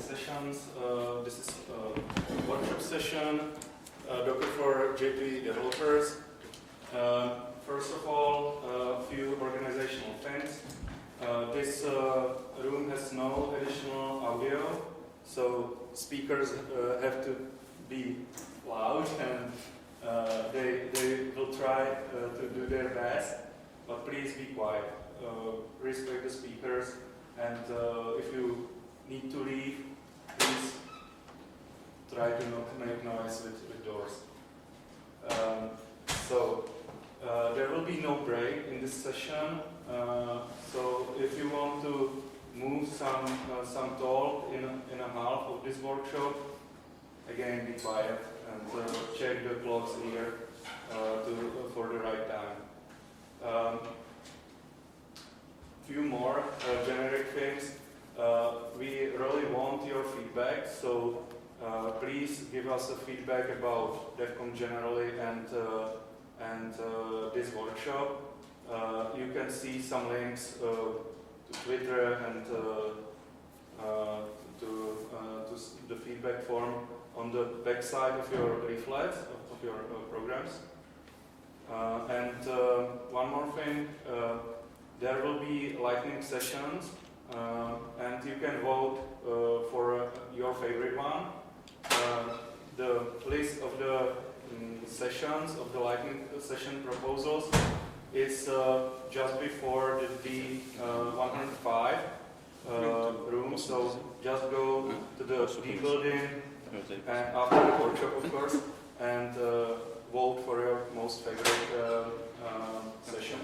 sessions. This is a workshop session, Docker for JP developers. First of all, a few organizational things. This room has no additional audio, so speakers have to be loud, and they will try to do their best, but please be quiet. Respect the speakers, and if you need to leave, please try to not make noise with doors. There will be no break in this session, so if you want to move some talk in a half of this workshop, again be quiet and check the clocks here for the right time. Few more generic things. We really want your feedback, so please give us a feedback about DevCon generally and this workshop. You can see some links to Twitter and to the feedback form on the back side of your leaflet, of your programs. And one more thing, there will be lightning sessions, and you can vote for your favorite one. The list of the sessions, of the lightning session proposals, is just before the D105 room, so just go to the D building and after the workshop, of course, and vote for your most favorite session.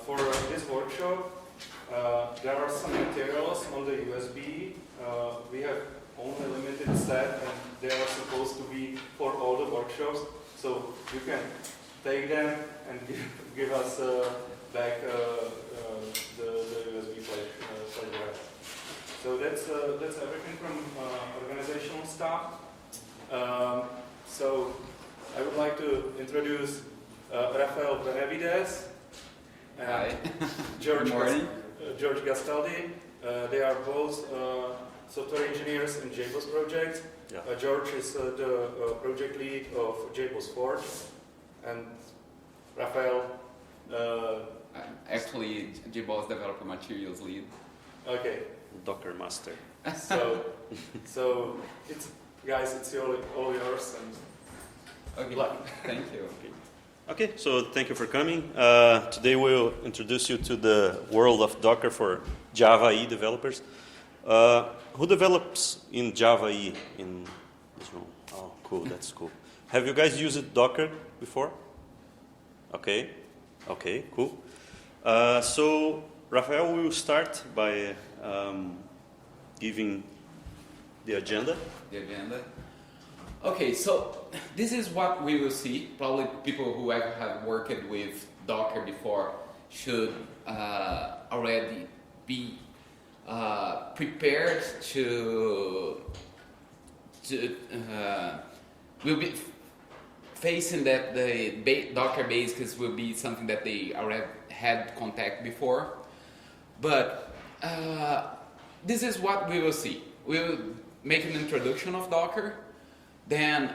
For this workshop, there are some materials on the USB. We have only limited set, and they are supposed to be for all the workshops, so you can take them and give us back the USB flash drive. So that's everything from organizational stuff. So I would like to introduce Rafael Benevides and George Gastaldi. They are both software engineers in JBoss project. Yeah. George is the project lead of JBoss Forge, and Rafael. Actually, JBoss developer materials lead. Okay. Docker master. So it's guys, it's all yours. And okay. Luck. Thank you. Okay, so thank you for coming. Today we'll introduce you to the world of Docker for Java EE developers. Who develops in Java EE in this room? Oh, cool, that's cool. Have you guys used Docker before? Okay, cool. So Rafael will start by giving the agenda. Okay, so this is what we will see. Probably people who have worked with Docker before should already be prepared to will be facing that the Docker basics will be something that they already had contact before. But this is what we will see. We will make an introduction of Docker. Then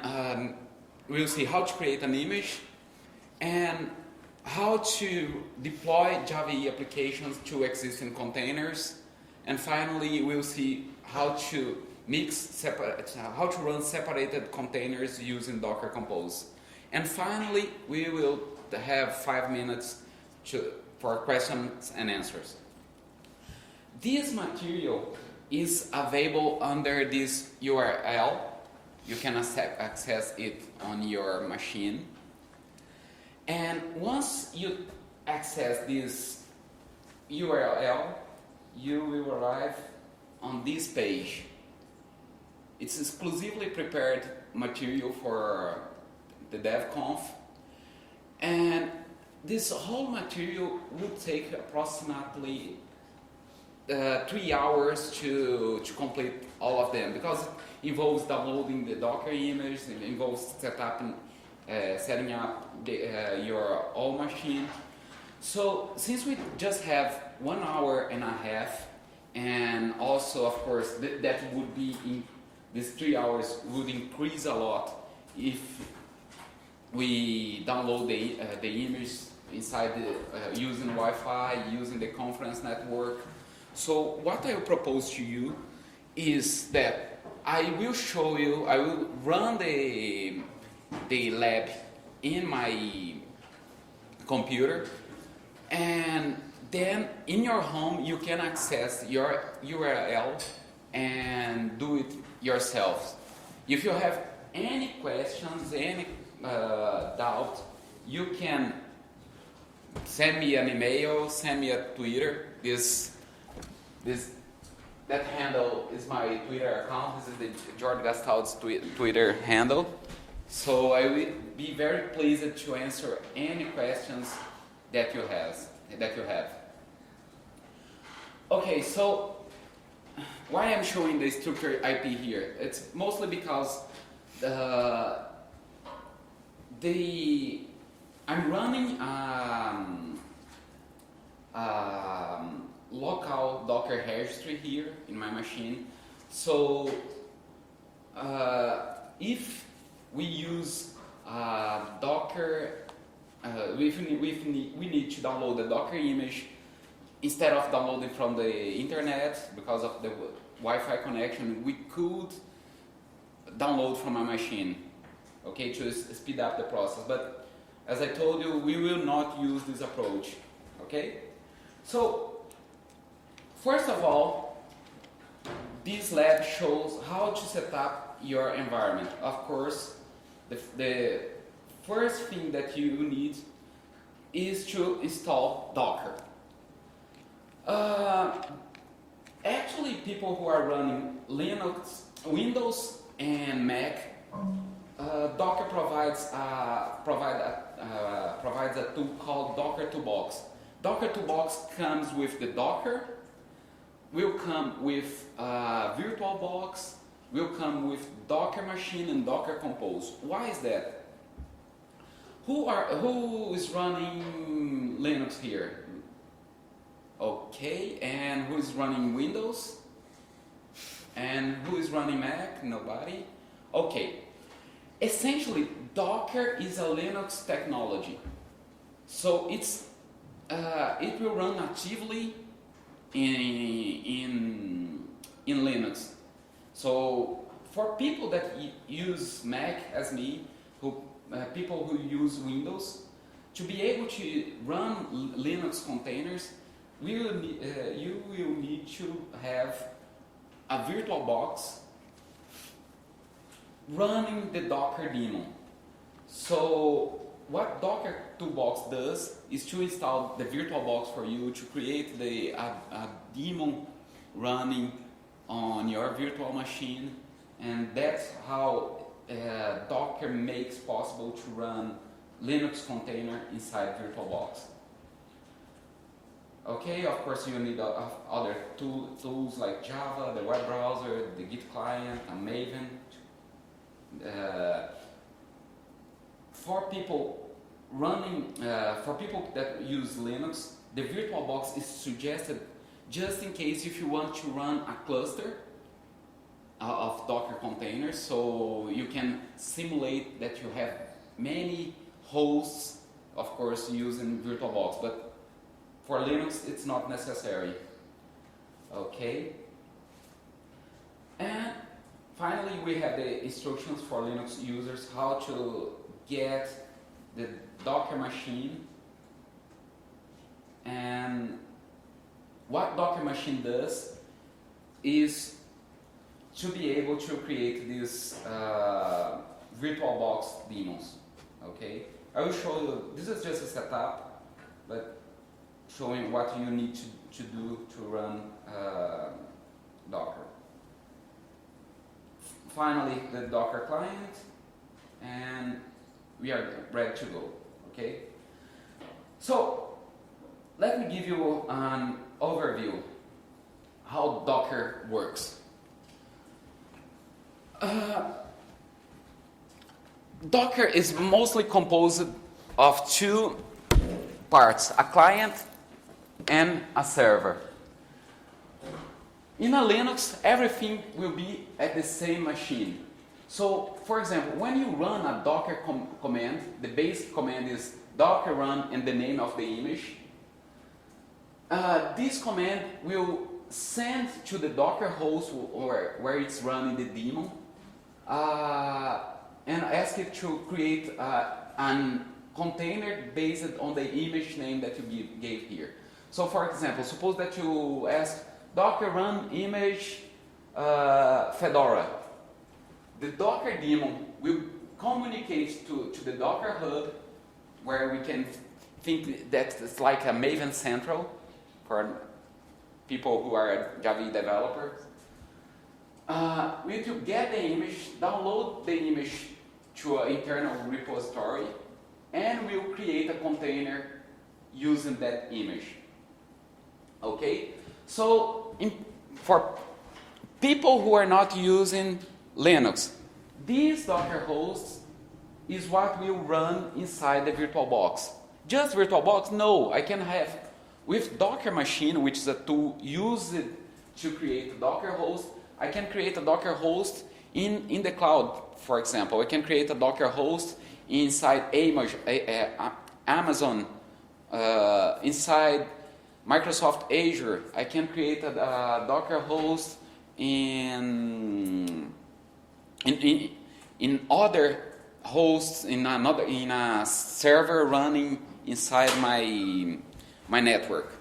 we'll see how to create an image and how to deploy Java EE applications to existing containers. And finally, we'll see how to how to run separated containers using Docker Compose. And finally, we will have 5 minutes for questions and answers. This material is available under this URL. You can access it on your machine. And once you access this URL, you will arrive on this page. It's exclusively prepared material for the DevConf. And this whole material would take approximately 3 hours to complete all of them, because it involves downloading the Docker image, it involves setting up your own machine. So since we just have 1 hour and a half and also, of course, that would be in these 3 hours would increase a lot if we download the image inside using Wi-Fi, using the conference network. So what I will propose to you is that I will show you, I will run the lab in my computer, and then in your home you can access your URL and do it yourself. If you have any questions, any doubt, you can send me an email, send me a Twitter. That handle is my Twitter account. This is the George Gastaldi's Twitter handle. So I will be very pleased to answer any questions that you have. Okay, so why I'm showing the structured IP here? It's mostly because I'm running local Docker registry here in my machine. So if we use Docker, we need to download the Docker image instead of downloading from the internet because of the Wi-Fi connection. We could download from my machine, okay, to speed up the process. But as I told you, we will not use this approach, okay? So first of all, this lab shows how to set up your environment. Of course, the first thing that you need is to install Docker. Actually, people who are running Linux, Windows, and Mac, Docker provides a tool called Docker Toolbox. Docker Toolbox comes with the Docker, will come with VirtualBox, will come with DocMachine and Docker Compose. Why is that? Who is running Linux here? Okay, and who is running Windows? And who is running Mac? Nobody? Okay. Essentially, Docker is a Linux technology. So it will run natively in Linux. So for people that use Mac as me, people who use Windows, to be able to run Linux containers, you will need to have a VirtualBox running the Docker daemon. So what Docker Toolbox does is to install the VirtualBox for you, to create a daemon running on your virtual machine, and that's how Docker makes possible to run Linux container inside VirtualBox. Okay, of course you need other tools like Java, the web browser, the Git client, and Maven. For people that use Linux, the VirtualBox is suggested just in case if you want to run a cluster of Docker containers, so you can simulate that you have many hosts, of course, using VirtualBox, but for Linux it's not necessary. Okay, and finally we have the instructions for Linux users how to get the DocMachine. And what DocMachine does is to be able to create these VirtualBox daemons. Okay, I will show you, this is just a setup, but showing what you need to do to run Docker. Finally, the Docker client, and we are ready to go. Okay, so let me give you an overview how Docker works. Docker is mostly composed of two parts, a client and a server. In a Linux, everything will be at the same machine. So, for example, when you run a Docker command, the basic command is docker run and the name of the image. This command will send to the Docker host or where it's running the daemon and ask it to create a container based on the image name that you gave here. So, for example, suppose that you ask Docker run image Fedora. The Docker daemon will communicate to the Docker hub, where we can think that it's like a Maven Central for people who are Java developers. We need to get the image, download the image to an internal repository, and we'll create a container using that image. Okay? So, for people who are not using Linux, this Docker host is what will run inside the VirtualBox. Just VirtualBox? No, I can have, with DocMachine, which is a tool used to create a Docker host, I can create a Docker host in the cloud, for example. I can create a Docker host inside Amazon, inside Microsoft Azure. I can create a Docker host in other hosts, in a server running inside my network.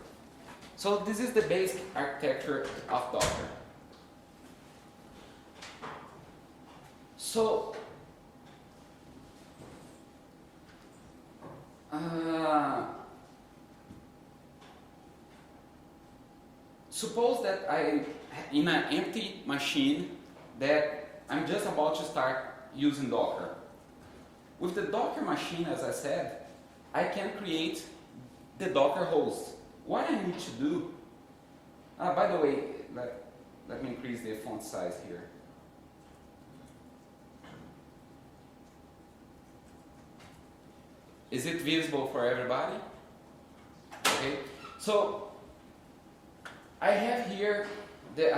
So this is the basic architecture of Docker. So suppose that I'm in an empty machine that I'm just about to start using Docker. With the DocMachine, as I said, I can create the Docker host. What I need to do, by the way, let me increase the font size here. Is it visible for everybody? Okay, so I have here the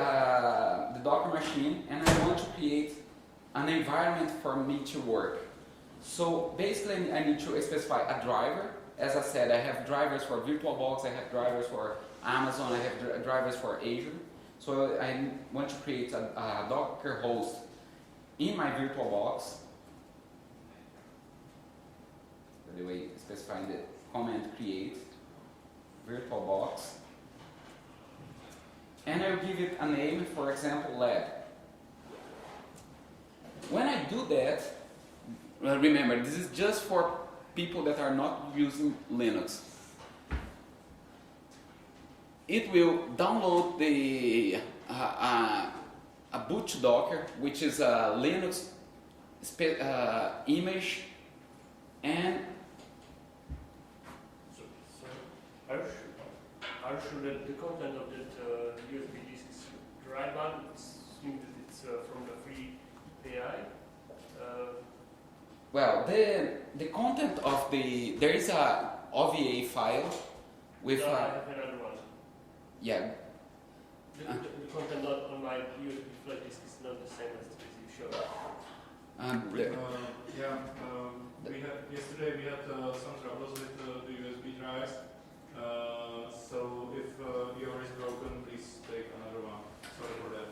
DocMachine, and I want to create an environment for me to work. So basically I need to specify a driver. As I said, I have drivers for VirtualBox, I have drivers for Amazon, I have drivers for Azure. So I want to create a Docker host in my VirtualBox. By the way, specifying the command create VirtualBox. And I'll give it a name, for example, lab. When I do that, remember, this is just for people that are not using Linux. It will download the a boot Docker, which is a Linux image, and are you sure that the content of that USB disk is the right one? It's assumed that it's from the free AI. Well, the content of there is a OVA file with. No, I have another one. Yeah. The content on my USB flash disk is not the same as you showed. Yesterday we had some troubles with the USB drives. So if yours is broken, please take another one. Sorry for that.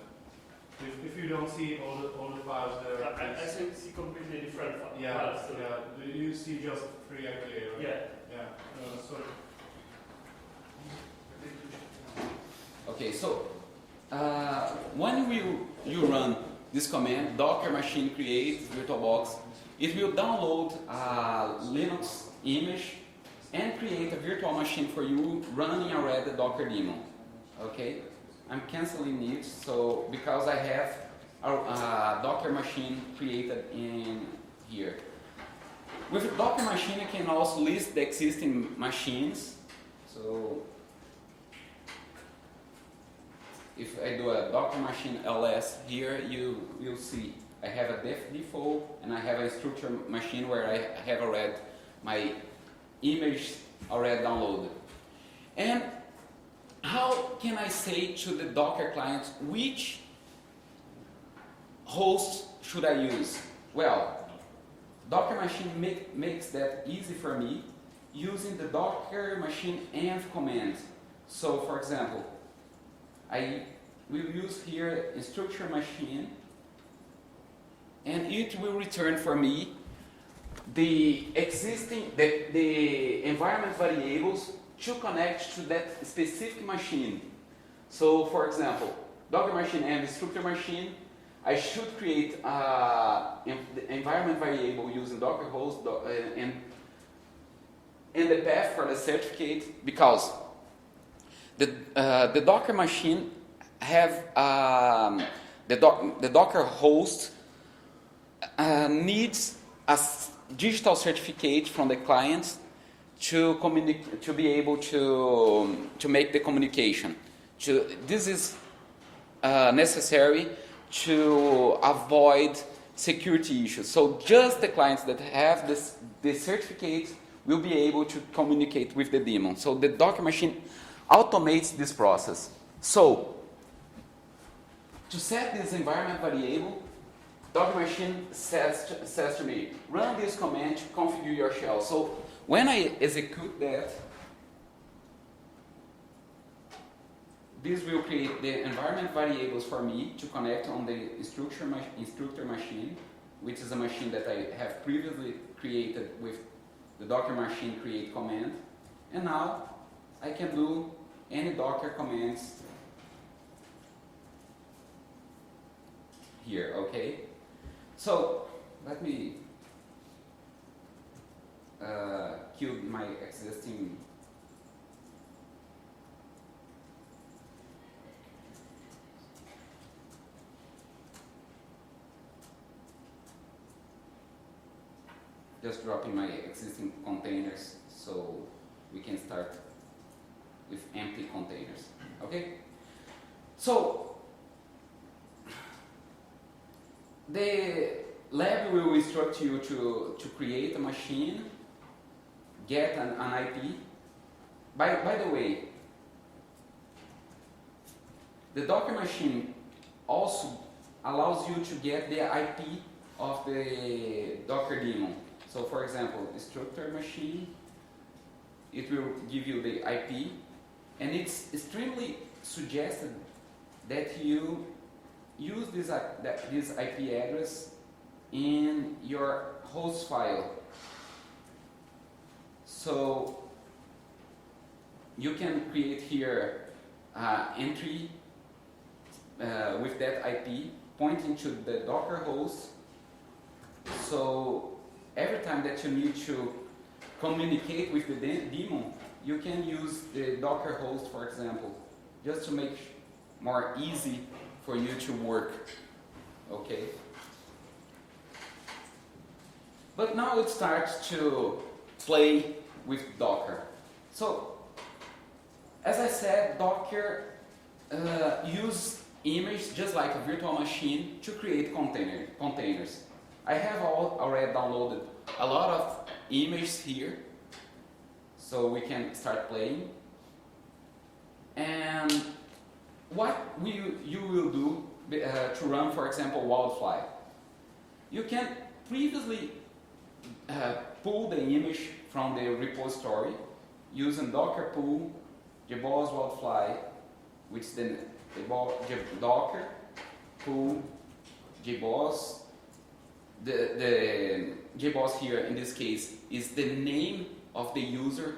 If you don't see all the files there, I see completely different files. So yeah. You see just free IPA, right? Yeah. Sorry. Okay, so when you run this command, DocMachine create VirtualBox, it will download a Linux image and create a virtual machine for you running already the Docker daemon. Okay, I'm canceling it because I have a Docker machine created in here. With Docker machine, you can also list the existing machines. So if I do a Docker machine ls here, you'll see I have a default and I have a structure machine where I have already my image already downloaded. And how can I say to the Docker client which host should I use? Well, DocMachine makes that easy for me using the DocMachine env command. So, for example, I will use here a structure machine, and it will return for me the existing the environment variables to connect to that specific machine. So, for example, DocMachine and structure machine, I should create an environment variable using Docker host and the path for the certificate, because the Docker machine have the Docker host needs a digital certificate from the client to be able to make the communication. This is necessary to avoid security issues. So just the clients that have the certificate will be able to communicate with the daemon. So the Docker machine automates this process. So to set this environment variable, DocMachine says to me, run this command to configure your shell. So when I execute that, this will create the environment variables for me to connect on the instructor machine, which is a machine that I have previously created with the DocMachine create command. And now I can do any Docker commands here, okay? So let me kill my existing just dropping my existing containers so we can start with empty containers. Okay? So the lab will instruct you to create a machine, get an IP. By the way, the DocMachine also allows you to get the IP of the Docker daemon. So for example, instructor machine, it will give you the IP, and it's extremely suggested that you use this IP address in your host file. So you can create here entry with that IP pointing to the Docker host. So every time that you need to communicate with the daemon, you can use the Docker host, for example, just to make more easy for you to work. Okay? But now it starts to play with Docker. So, as I said, Docker use image just like a virtual machine to create containers. I have already downloaded a lot of images here, so we can start playing. And what you will do to run, for example, Wildfly. You can previously pull the image from the repository using Docker pull JBoss Wildfly, which is the Docker pull JBoss. The JBoss here in this case is the name of the user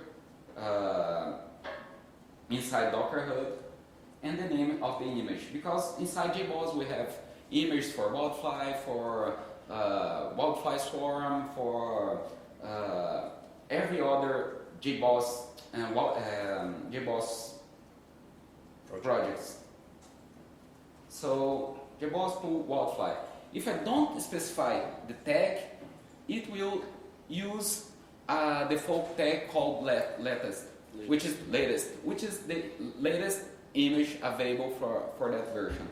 inside Docker Hub, and the name of the image, because inside JBoss we have images for Wildfly, for Wildfly Swarm, for every other JBoss JBoss projects. So JBoss pull Wildfly. If I don't specify the tag, it will use a default tag called latest, which is the latest image available for that version.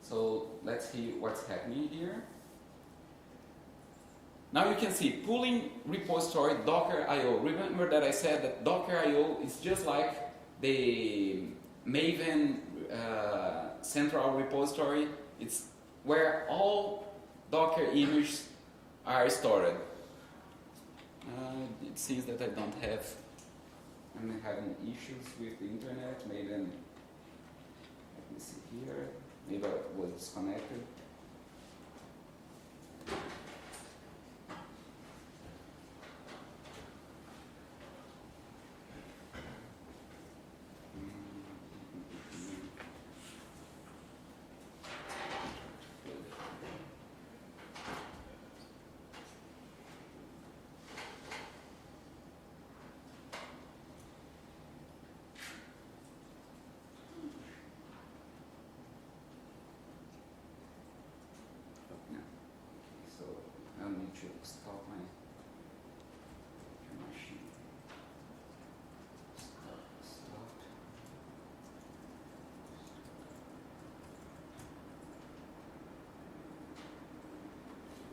So let's see what's happening here. Now you can see pooling repository Docker IO. Remember that I said that Docker IO is just like the Maven central repository. It's where all Docker images are stored. It seems that I'm having issues with the internet. Maybe let me see here. Maybe I was disconnected. I need to stop my machine. Stop.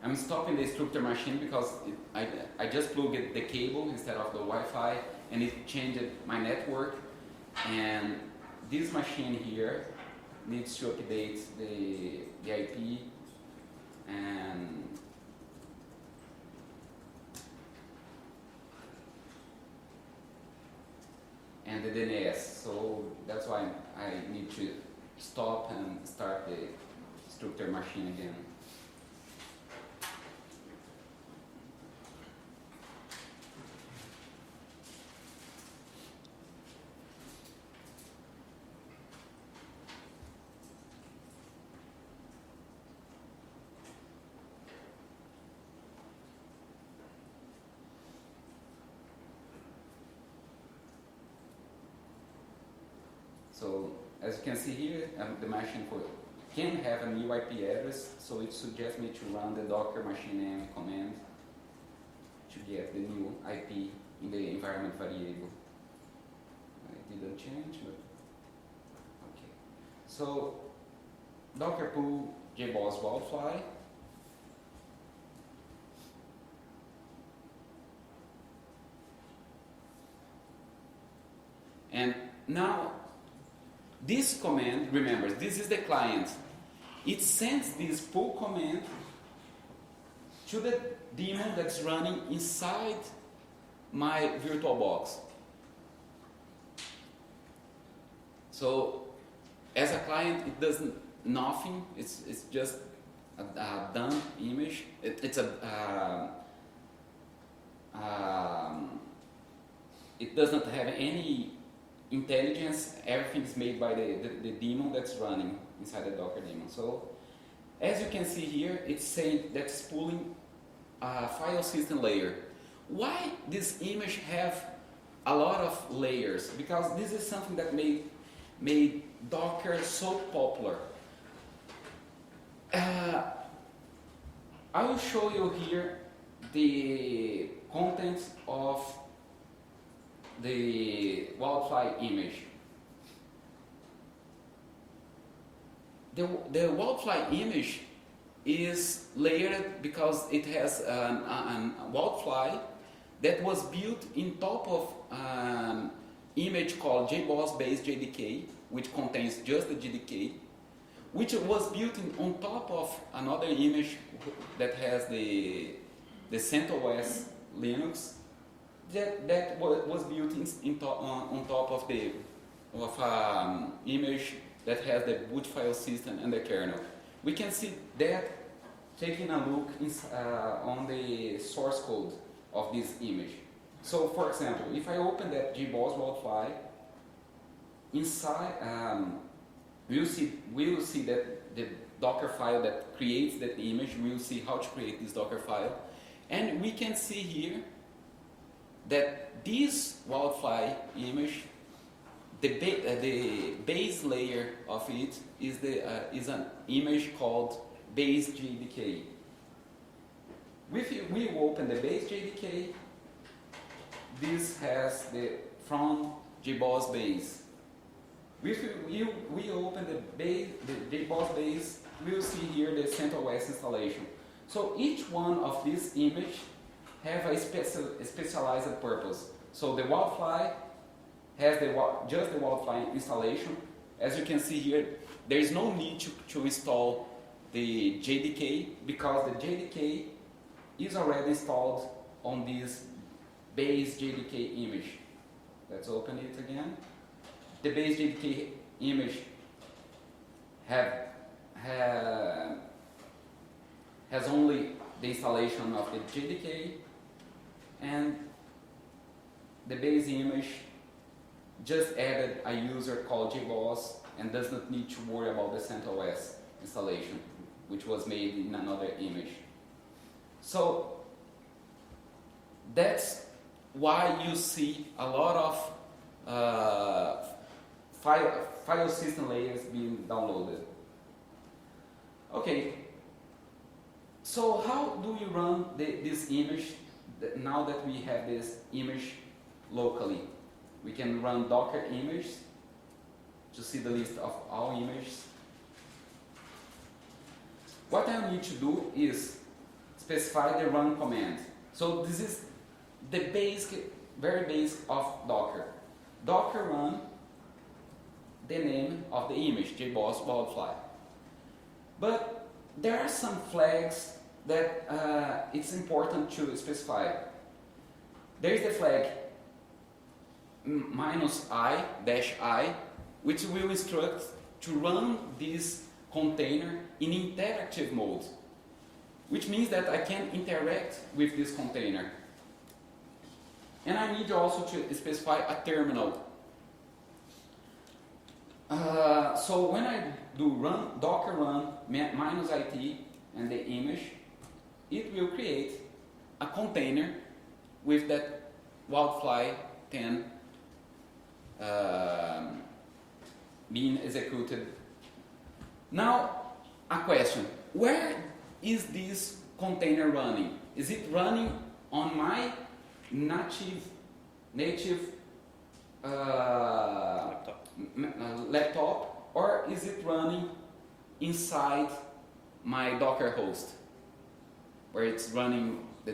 I'm stopping the structure machine because I just plugged the cable instead of the Wi-Fi, and it changed my network. And this machine here needs to update the IP and the DNS, so that's why I need to stop and start the structure machine again. So as you can see here, the machine can have a new IP address, so it suggests me to run the Docker machine name command to get the new IP in the environment variable. It didn't change, but okay. So Docker pool JBoss wildfly. And now this command, remember, this is the client. It sends this pull command to the daemon that's running inside my VirtualBox. So as a client, it does nothing. It's just a dump image. It doesn't have any intelligence. Everything is made by the daemon that's running inside the Docker daemon. So as you can see here, it's saying that's pulling a file system layer. Why this image have a lot of layers? Because this is something that made Docker so popular. I will show you here the contents of the wildfly image. The wildfly image is layered because it has a wildfly that was built in top of an image called JBoss base JDK, which contains just the JDK, which was built on top of another image that has the CentOS Linux that was built on top of image that has the boot file system and the kernel. We can see that taking a look on the source code of this image. So, for example, if I open that JBoss wildfly, inside we'll see that the Docker file that creates that image. We'll see how to create this Docker file, and we can see here that this wildfly image, the base layer of it is an image called base JDK. If we open the base JDK, this has the from JBoss base. If we open the JBoss base, we'll see here the CentOS installation. So each one of these images have a specialized purpose. So the Wildfly has just the Wildfly installation. As you can see here, there is no need to install the JDK because the JDK is already installed on this base JDK image. Let's open it again. The base JDK image has only the installation of the JDK, and the base image just added a user called JBoss and does not need to worry about the CentOS installation, which was made in another image. So that's why you see a lot of file system layers being downloaded. Okay, so how do you run this image now that we have this image locally? We can run Docker image to see the list of all images. What I need to do is specify the run command. So this is the very basic of Docker. Docker run the name of the image, JBoss Wildfly. But there are some flags that it's important to specify. There is the flag -i, which will instruct to run this container in interactive mode, which means that I can interact with this container. And I need also to specify a terminal. So when I do docker run -it and the image, it will create a container with that Wildfly 10 being executed. Now, a question: where is this container running? Is it running on my native laptop, or is it running inside my Docker host, where it's running the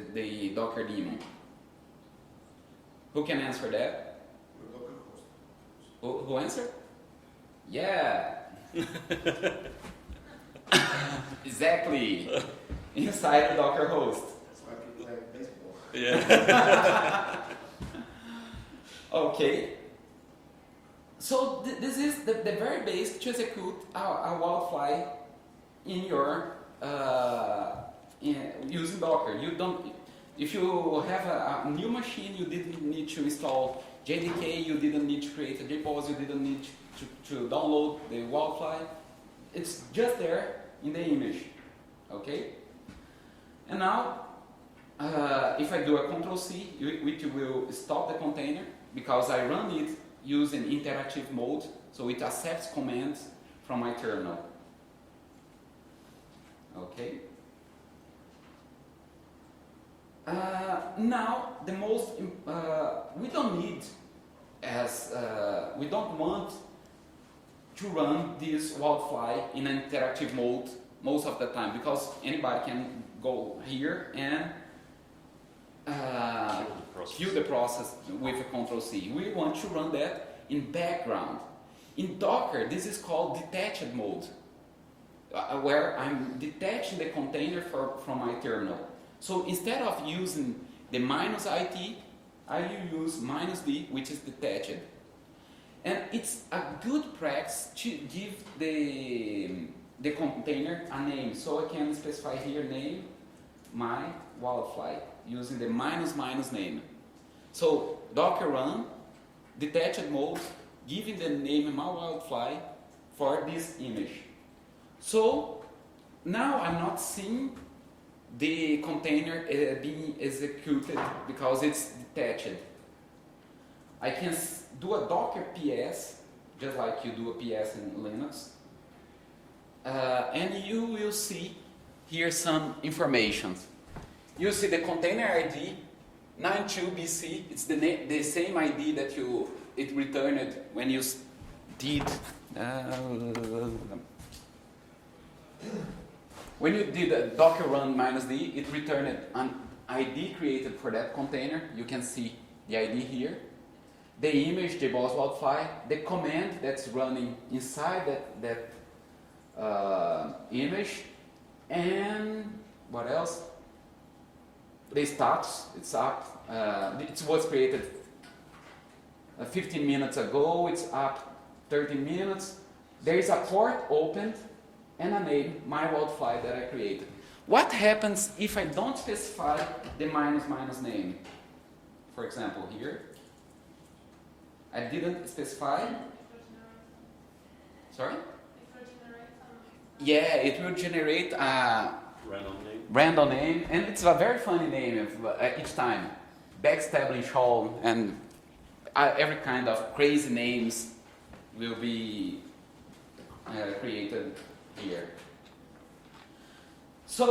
Docker daemon? Who can answer that? Who answered? Yeah. Exactly. Inside the Docker host. That's why people play baseball. Yeah. Okay. So this is the very basic to execute a Wildfly in your using Docker. You don't. If you have a new machine, you didn't need to install JDK. You didn't need to create a JBoss. You didn't need to download the Wildfly. It's just there in the image. Okay. And now, if I do a Ctrl+C, which will stop the container because I run it using interactive mode, so it accepts commands from my terminal. Okay. Now the most we don't want to run this Wildfly in an interactive mode most of the time, because anybody can go here and kill the process with a Ctrl+C. We want to run that in background. In Docker, this is called detached mode, where I'm detaching the container from my terminal. So instead of using the -it, I will use -d, which is detached. And it's a good practice to give the container a name. So I can specify here name my Wildfly using the -- name. So Docker run detached mode, giving the name my Wildfly for this image. So now I'm not seeing the container being executed because it's detached. I can do a Docker PS, just like you do a PS in Linux, and you will see here some information. You see the container ID 92BC. It's the same ID that it returned when you did. when you did a docker run -d, it returned an ID created for that container. You can see the ID here. The image, the boss wildfly, the command that's running inside that image, and what else? The status, it's up. It was created 15 minutes ago, it's up 13 minutes. There is a port opened and a name, my wildfly, that I created. What happens if I don't specify the minus name? For example, here, I didn't specify. Sorry? Yeah, it will generate a random name, and it's a very funny name each time. Backstabbing Shawl and every kind of crazy names will be created here. So,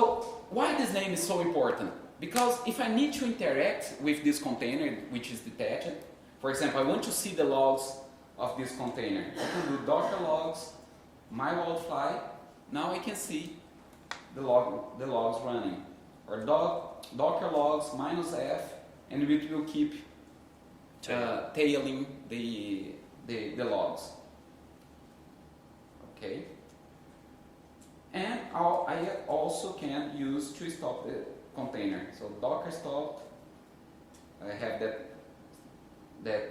why this name is so important? Because if I need to interact with this container, which is detached, for example, I want to see the logs of this container. I can do docker logs, my wildfly. Now I can see the logs running. Or docker logs -f, and it will keep tailing the logs. Okay. And I also can use to stop the container. So docker stop. I have that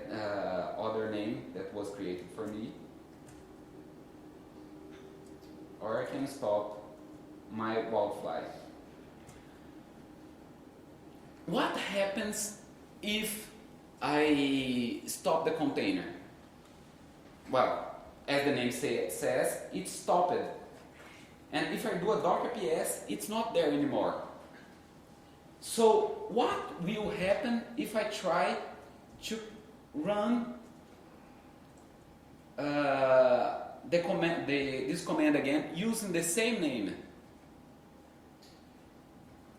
other name that was created for me. Or I can stop my wildfly. What happens if I stop the container? Well, as the name says, it's stopped. And if I do a docker ps, it's not there anymore. So what will happen if I try to run this command again using the same name?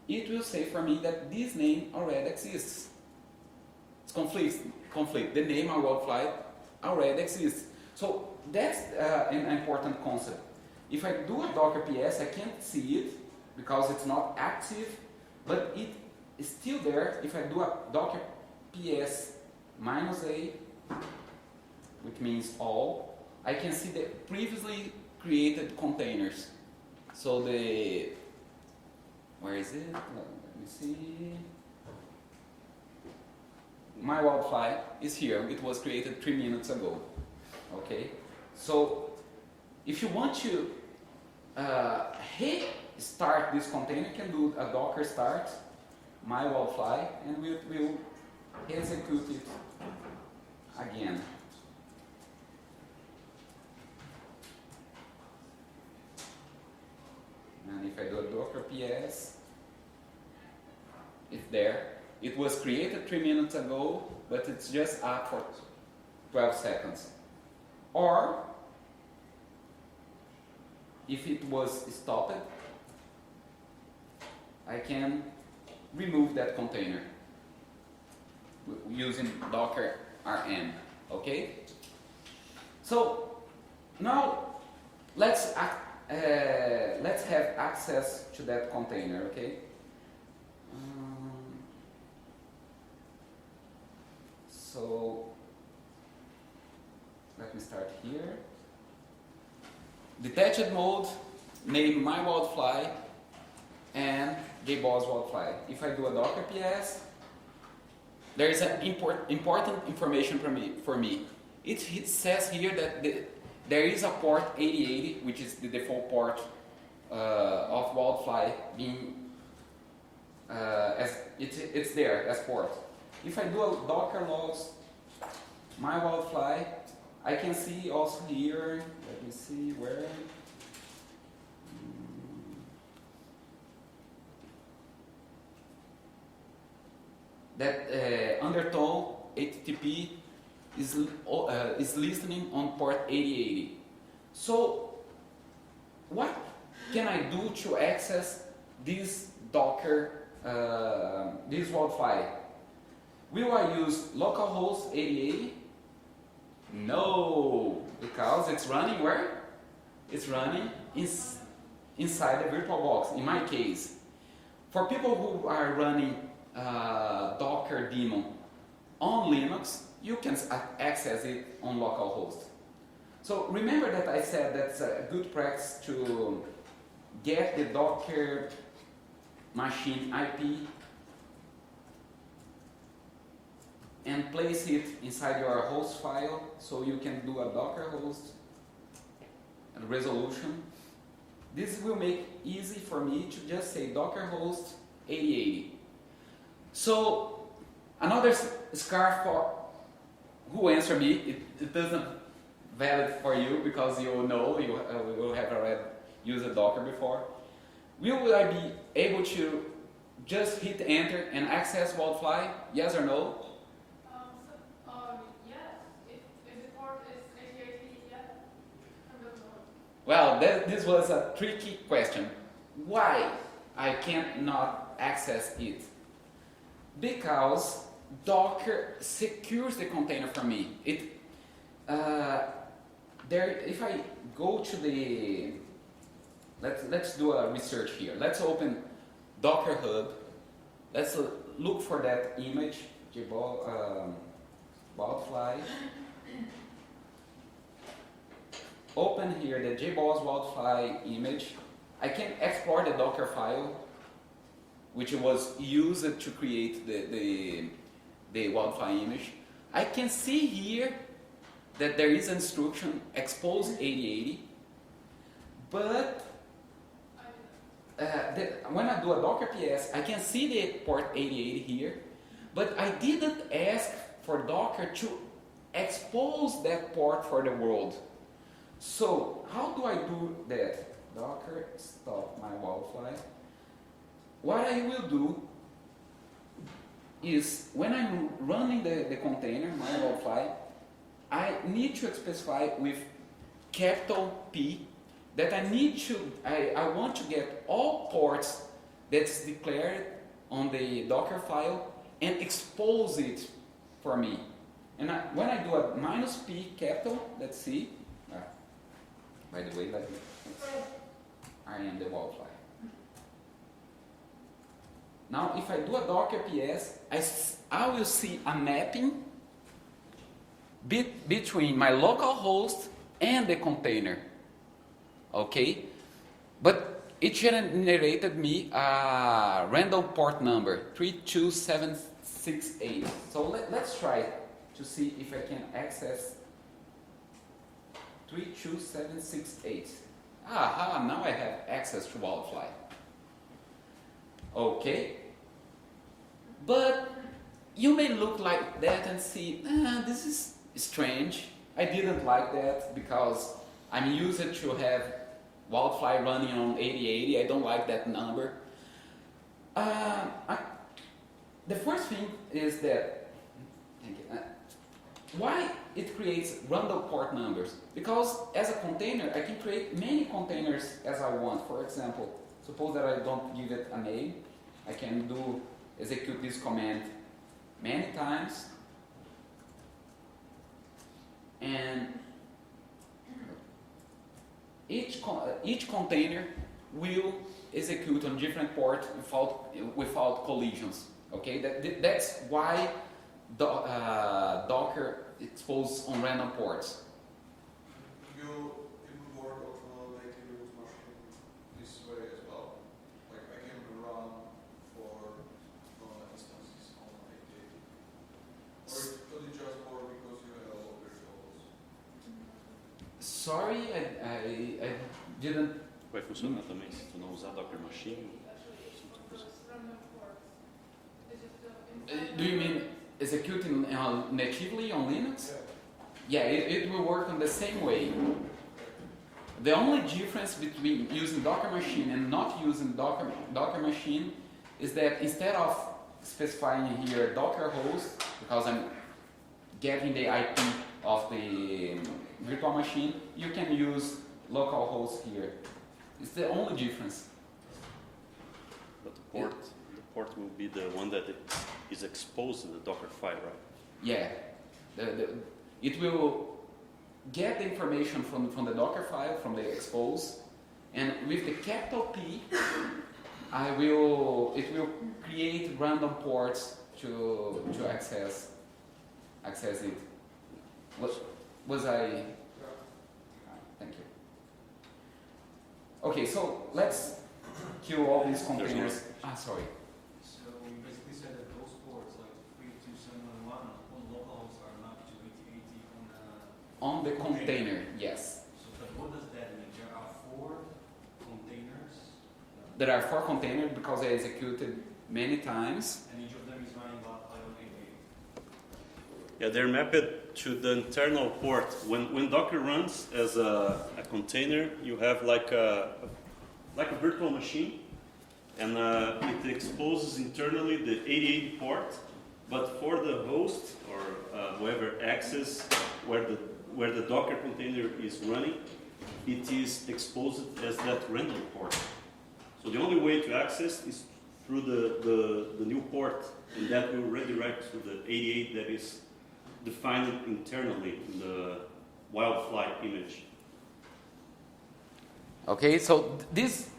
It will say for me that this name already exists. It's conflict. The name of wildfly already exists. So that's an important concept. If I do a docker ps, I can't see it because it's not active, but it is still there. If I do a docker ps -a, which means all, I can see the previously created containers. So where is it? Let me see. My wildfly is here. It was created 3 minutes ago. Okay. So if you want to start this container, you can do a docker start my wildfly, and we will execute it again. And if I do a docker ps, it's there. It was created 3 minutes ago, but it's just up for 12 seconds. Or if it was stopped, I can remove that container using docker rm. Okay? So now let's have access to that container. Okay? So let me start here. Detached mode, name my wildfly, and boss wildfly. If I do a docker ps, there is an important information for me. It says here that there is a port 8080, which is the default port of wildfly, being as it's there as port. If I do a docker logs my wildfly, I can see also here, let me see where, that undertone HTTP is listening on port 8080. So what can I do to access this docker, this wildfly? Will I use localhost 8080? No, because it's running where? It's running inside the VirtualBox, in my case. For people who are running Docker daemon on Linux, you can access it on localhost. So remember that I said that's a good practice to get the Docker machine IP and place it inside your host file so you can do a Docker host and resolution. This will make easy for me to just say Docker host 8080. So another scarf for who answer me, it doesn't valid for you because you know you will have already used Docker before. Will I be able to just hit enter and access Wildfly? Yes or no? Yes. If the port is 8080, yeah. Well, this was a tricky question. Why I cannot access it? Because Docker secures the container for me. If I go to the, let's do a research here. Let's open Docker Hub. Let's look for that image, Wildfly. Open here the JBoss Wildfly image. I can export the Docker file, which was used to create the Wildfly image. I can see here that there is an instruction expose 8080, but when I do a Docker PS, I can see the port 8080 here, but I didn't ask for Docker to expose that port for the world. So how do I do that? Docker stop my Wildfly. What I will do is when I'm running the container, my Wildfly, I need to specify with capital P that I want to get all ports that's declared on the Docker file and expose it for me. And when I do a -P capital, let's see. By the way, I am the Wildfly. Now, if I do a Docker PS, I will see a mapping between my local host and the container. Okay? But it generated me a random port number, 32768. So let's try to see if I can access 32768. Aha, now I have access to Wildfly. Okay. But you may look like that and see, this is strange. I didn't like that because I'm used to have Wildfly running on 8080. I don't like that number. The first thing is that, why it creates random port numbers? Because as a container, I can create many containers as I want. For example, suppose that I don't give it a name. I can execute this command many times. And each container will execute on different ports without collisions. Okay, that's why Docker exposes on random ports. It would work also like a Linux machine this way as well. Like I can run for instances on 8080. Or could it just work because you have a local host? Sorry, I didn't. Vai funcionar também se tu não usar DocMachine. Do you mean executing natively on Linux? Yeah, it will work in the same way. The only difference between using DocMachine and not using DocMachine is that instead of specifying here Docker host, because I'm getting the IP of the virtual machine, you can use localhost here. It's the only difference. But the port will be the one that is exposed to the Docker file, right? Yeah, it will get the information from the Docker file, from the expose, And with the capital P, it will create random ports to access it. Was I? Thank you. Okay, so let's kill all these containers. Sorry. So you basically said that those ports, like 32711 on localhost, are mapped to 8080 On the container, yes. So but what does that mean? There are 4 containers, There are 4 containers because I executed many times. and each of them is running on 8080. Yeah, they're mapped to the internal port. When Docker runs as a container, you have like a virtual machine, and it exposes internally the 8080 port. But for the host or whoever access where the Docker container is running, it is exposed as that random port. So the only way to access is through the new port, and that will redirect to the 88 that is defined internally in the wildfly image. Okay, so this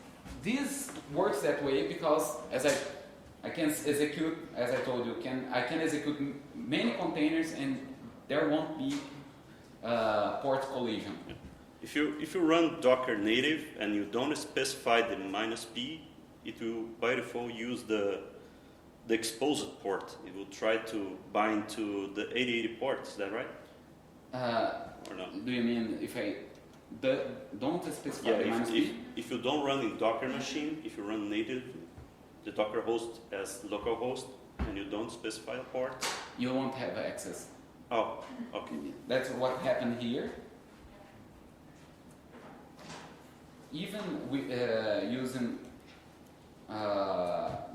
works that way because as I can execute, as I told you, I can execute many containers and there won't be port collision. If you run Docker native and you don't specify the -p, it will by default use the exposed port. It will try to bind to the 8080 port. Is that right? Or not? Do you mean if I don't specify Yeah. the minus p? If you don't run in DocMachine, if you run native, the Docker host as localhost, and you don't specify a port. You won't have access. Oh, okay. That's what happened here. Even with using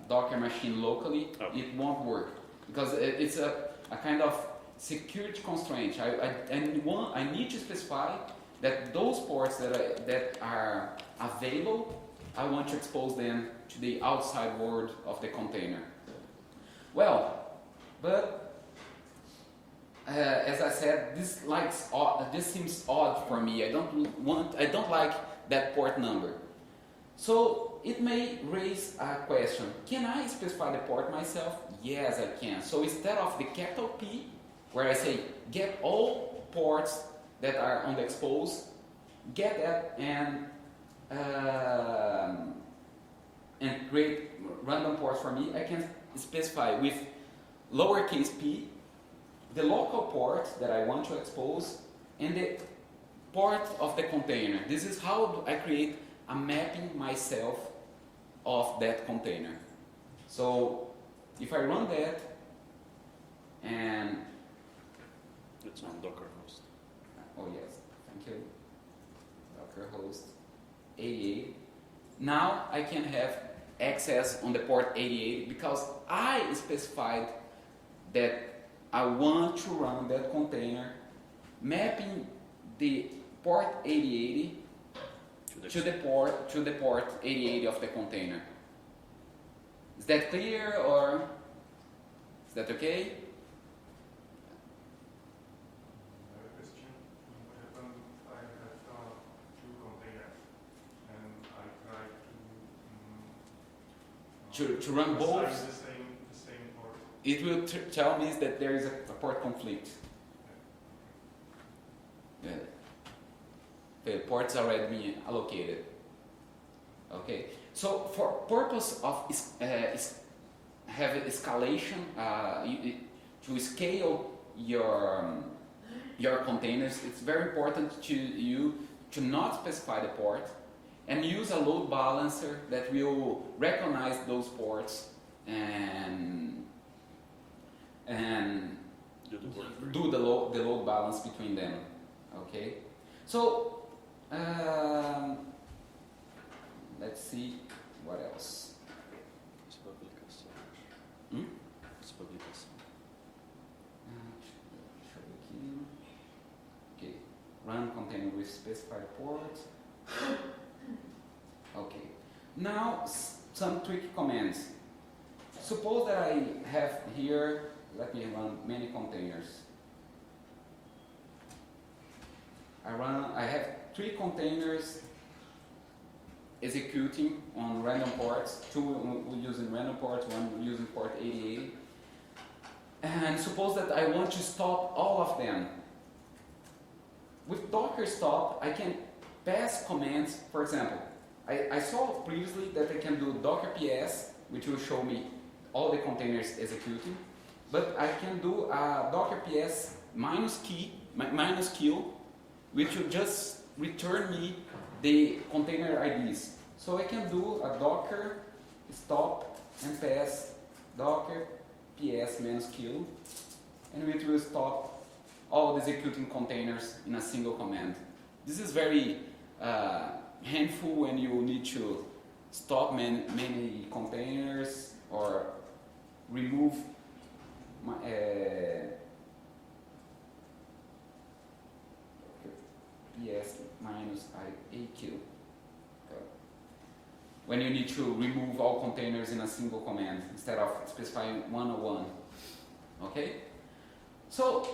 DocMachine locally, it won't work because it's a kind of security constraint. I need to specify that those ports that are available, I want to expose them to the outside world of the container. Well, but as I said, this seems odd for me. I don't like that port number. So it may raise a question. Can I specify the port myself? Yes, I can. So instead of the capital P, where I say get all ports that are on the expose, get that and create random ports for me, I can specify with lowercase p the local port that I want to expose and the port of the container. This is how I create a mapping myself of that container. So if I run that and It's on Docker host. oh yes, thank you. Docker host 88. Now I can have access on the port 88 because I specified that I want to run that container, mapping the port 8080 to the port 8080 of the container. Is that clear or is that okay? Question. What happened? I have 2 containers, and I try To run both, assign the same port. it will tell me that there is a port conflict. Yeah. The ports already being allocated. Okay. So for purpose of have escalation to scale your containers, it's very important to you to not specify the port and use a load balancer that will recognize those ports and do the load balance between them. Okay, so let's see what else. Hmm? Okay, run container with specified port. Okay, now some tricky commands. Suppose that I have here, let me run many containers. I have 3 containers executing on random ports, two using random ports, one using port 8080. And suppose that I want to stop all of them. With Docker stop, I can pass commands. For example, I saw previously that I can do Docker PS, which will show me all the containers executing, but I can do a Docker PS minus kill, which will just return me the container IDs. So I can do a Docker stop and pass Docker PS minus kill, and it will stop all the executing containers in a single command. This is very handful when you need to stop many containers or remove PS minus IAQ. When you need to remove all containers in a single command instead of specifying 101. Okay? So,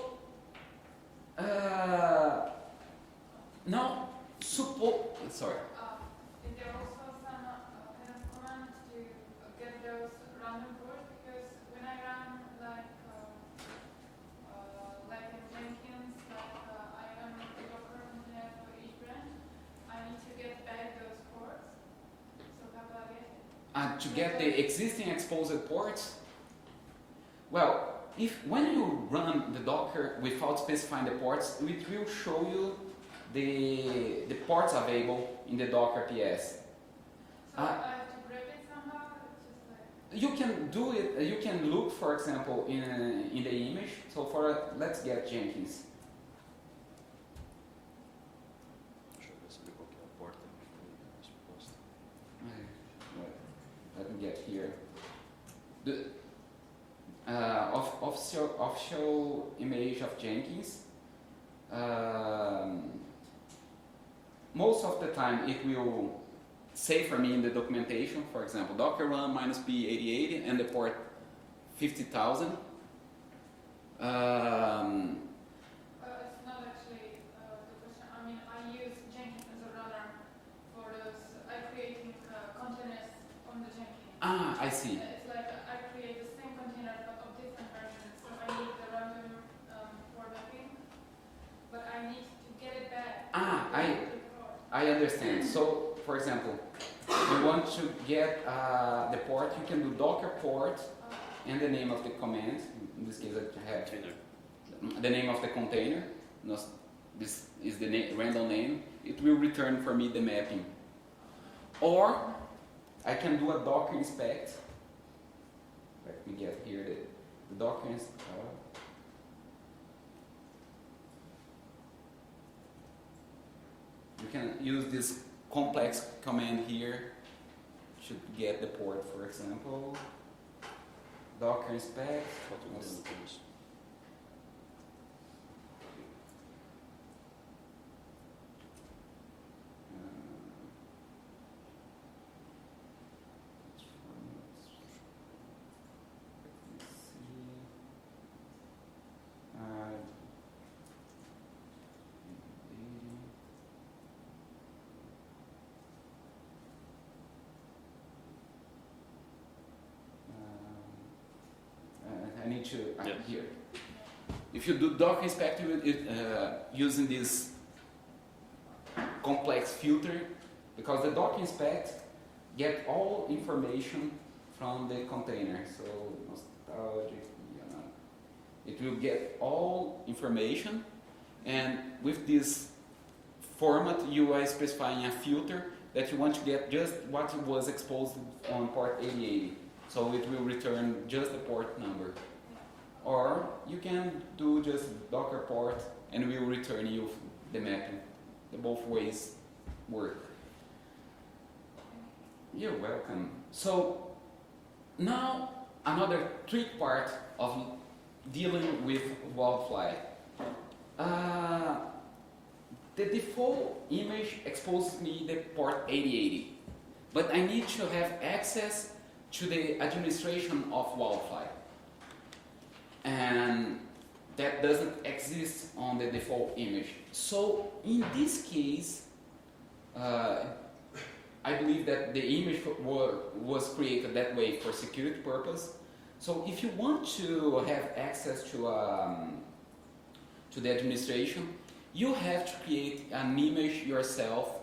now, sorry. Is there also some kind of command to get those random ports? Because when I run like in Jenkins, I run the Docker container for each branch, I need to get back those ports. So how do I get it? To get the existing exposed ports, well, when you run the Docker without specifying the ports, it will show you the ports available in the Docker PS. So I have to grab it somehow? It's just like... You can do it. You can look, for example, in the image. So let's get Jenkins. Let me get here. The official image of Jenkins. Most of the time it will say for me in the documentation, for example, Docker run minus p 8080 and the port 50,000. It's not actually the question. I mean, I use Jenkins as a runner for those. I creating containers on the Jenkins. Ah, I see. It's like I create the same container but of different versions. So I need the random formatting, but I need to get it back. I understand. So, for example, you want to get the port, you can do Docker port and the name of the command. In this case, I have the name of the container. No, this is the random name. It will return for me the mapping. Or I can do a Docker inspect. Let me get here the Docker inspect. You can use this complex command here to get the port, for example. Docker inspect. I need to here. If you do Docker inspect using this complex filter, because the Docker inspect get all information from the container. So nostalgic, it will get all information, and with this format you are specifying a filter that you want to get just what was exposed on port 8080. So it will return just the port number. Or you can do just Docker port and we will return you the mapping. The both ways work. You're welcome. So now another trick part of dealing with Wildfly. The default image exposes me the port 8080, but I need to have access to the administration of Wildfly. And that doesn't exist on the default image. So in this case, I believe believe that the image was created that way for security purpose. So if you want to have access to the administration, you have to create an image yourself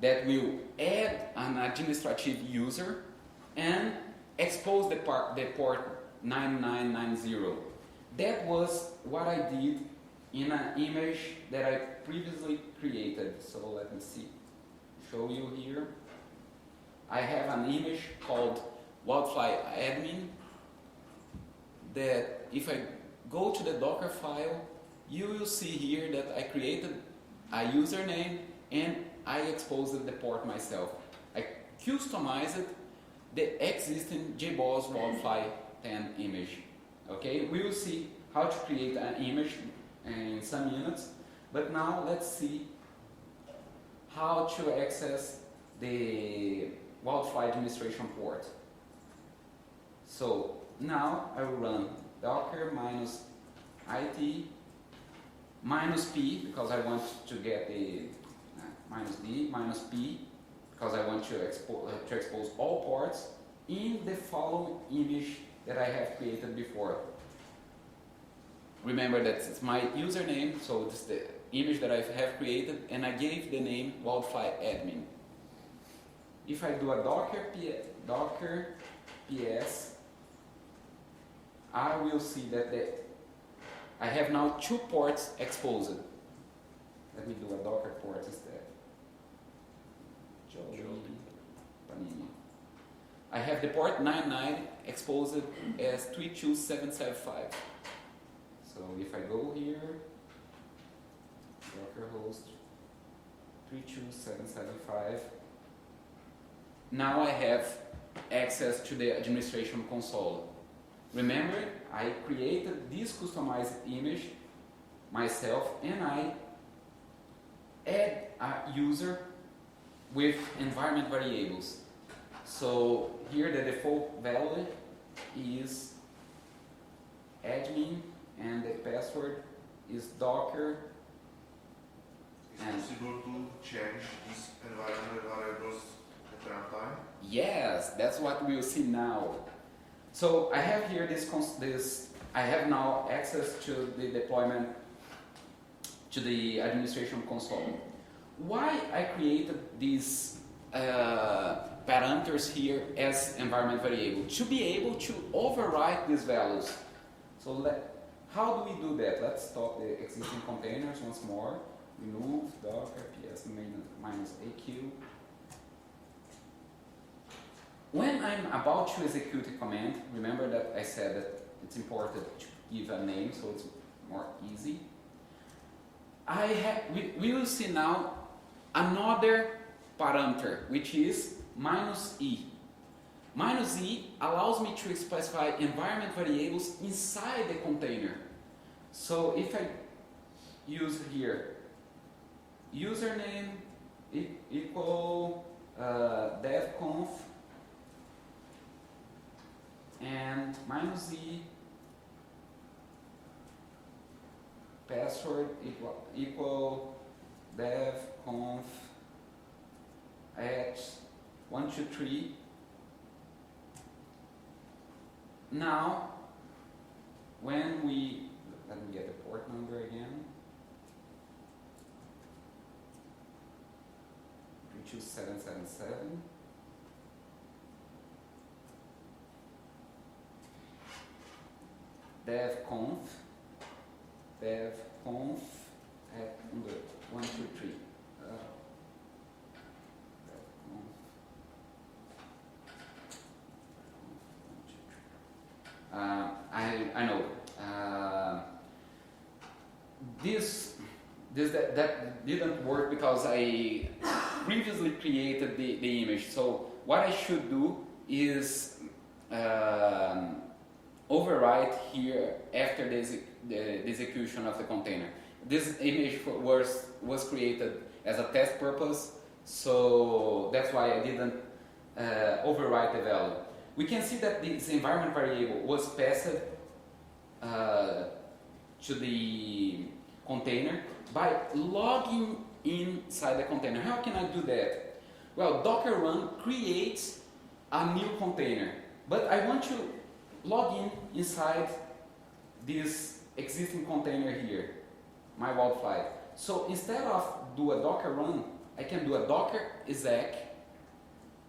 that will add an administrative user and expose the port 9990. That was what I did in an image that I previously created. So let me show you here. I have an image called Wildfly Admin that if I go to the Docker file, you will see here that I created a username and I exposed the port myself. I customized the existing JBoss Wildfly 10 image. Okay, we will see how to create an image in some minutes, but now let's see how to access the Wildfly administration port. So now I will run docker minus IT minus P because I want to get the minus D minus P because I want to expose all ports in the following image that I have created before. Remember that it's my username, so it's the image that I have created, and I gave the name Wildfly Admin. If I do a docker ps, I will see that I have now 2 ports exposed. Let me do a docker port instead. Panini. I have the port 99 exposed as 32775. So if I go here, docker host 32775, now I have access to the administration console. Remember, I created this customized image myself and I add a user with environment variables. So here the default value is admin and the password is docker. Is it possible to change these environment variables at runtime? Yes, that's what we'll see now. So I have here I have now access to the deployment to the administration console. Why I created these parameters here as environment variable? To be able to override these values. So how do we do that? Let's stop the existing containers once more. Remove docker ps minus aq. When I'm about to execute a command, remember that I said that it's important to give a name so it's more easy. We will see now another parameter, which is -e. -e allows me to specify environment variables inside the container. So if I use here username equal devconf and -e password equal devconf at 123. Now, when let me get the port number again. 32777. devconf at 123. I know that didn't work because I previously created the image. So what I should do is overwrite here after the execution of the container. This image was created as a test purpose, so that's why I didn't overwrite the value. We can see that this environment variable was passed to the container by logging inside the container. How can I do that? Well, Docker run creates a new container, but I want to log in inside this existing container here, my wildfly. So instead of do a Docker run, I can do a Docker exec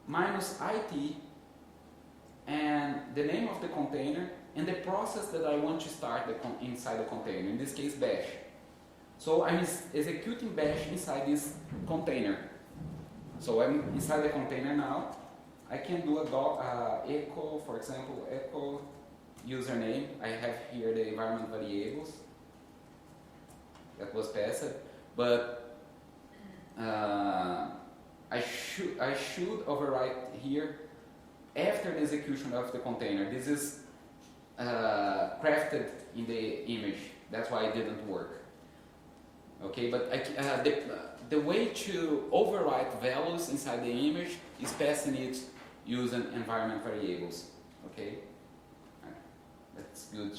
minus IT and the name of the container and the process that I want to start inside the container, in this case bash. So I'm executing bash inside this container. So I'm inside the container now. I can do a echo, for example, echo username. I have here the environment variables that was passed, but I should overwrite here after the execution of the container. This is crafted in the image. That's why it didn't work. Okay, but the way to overwrite values inside the image is passing it using environment variables. Okay, that's good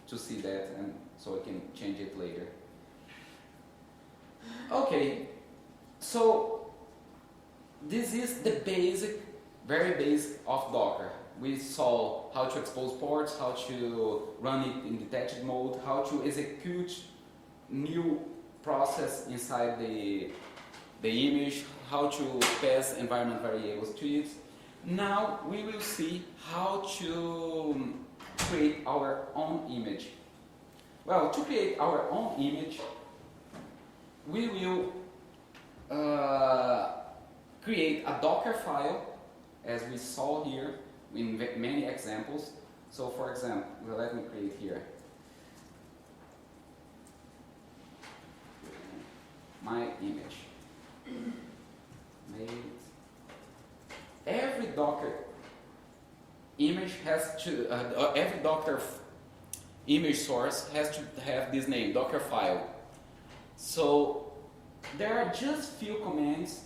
to see that, and so I can change it later. Okay, so this is the very basic of Docker. We saw how to expose ports, how to run it in detached mode, how to execute new process inside the image, how to pass environment variables to it. Now we will see how to create our own image. Well, to create our own image, we will create a Docker file, as we saw here in many examples. So for example, let me create here my image. Every Docker image has to, every Docker image source has to have this name, Docker file. So there are just few commands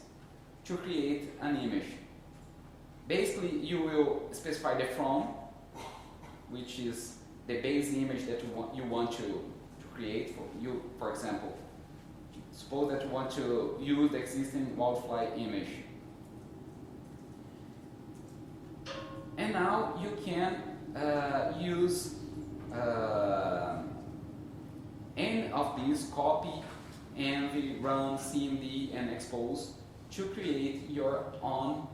to create an image. Basically, you will specify the from, which is the base image that you want to create. For example, suppose that you want to use the existing wildfly image. And now you can use any of these, copy, env, run, cmd, and expose, to create your own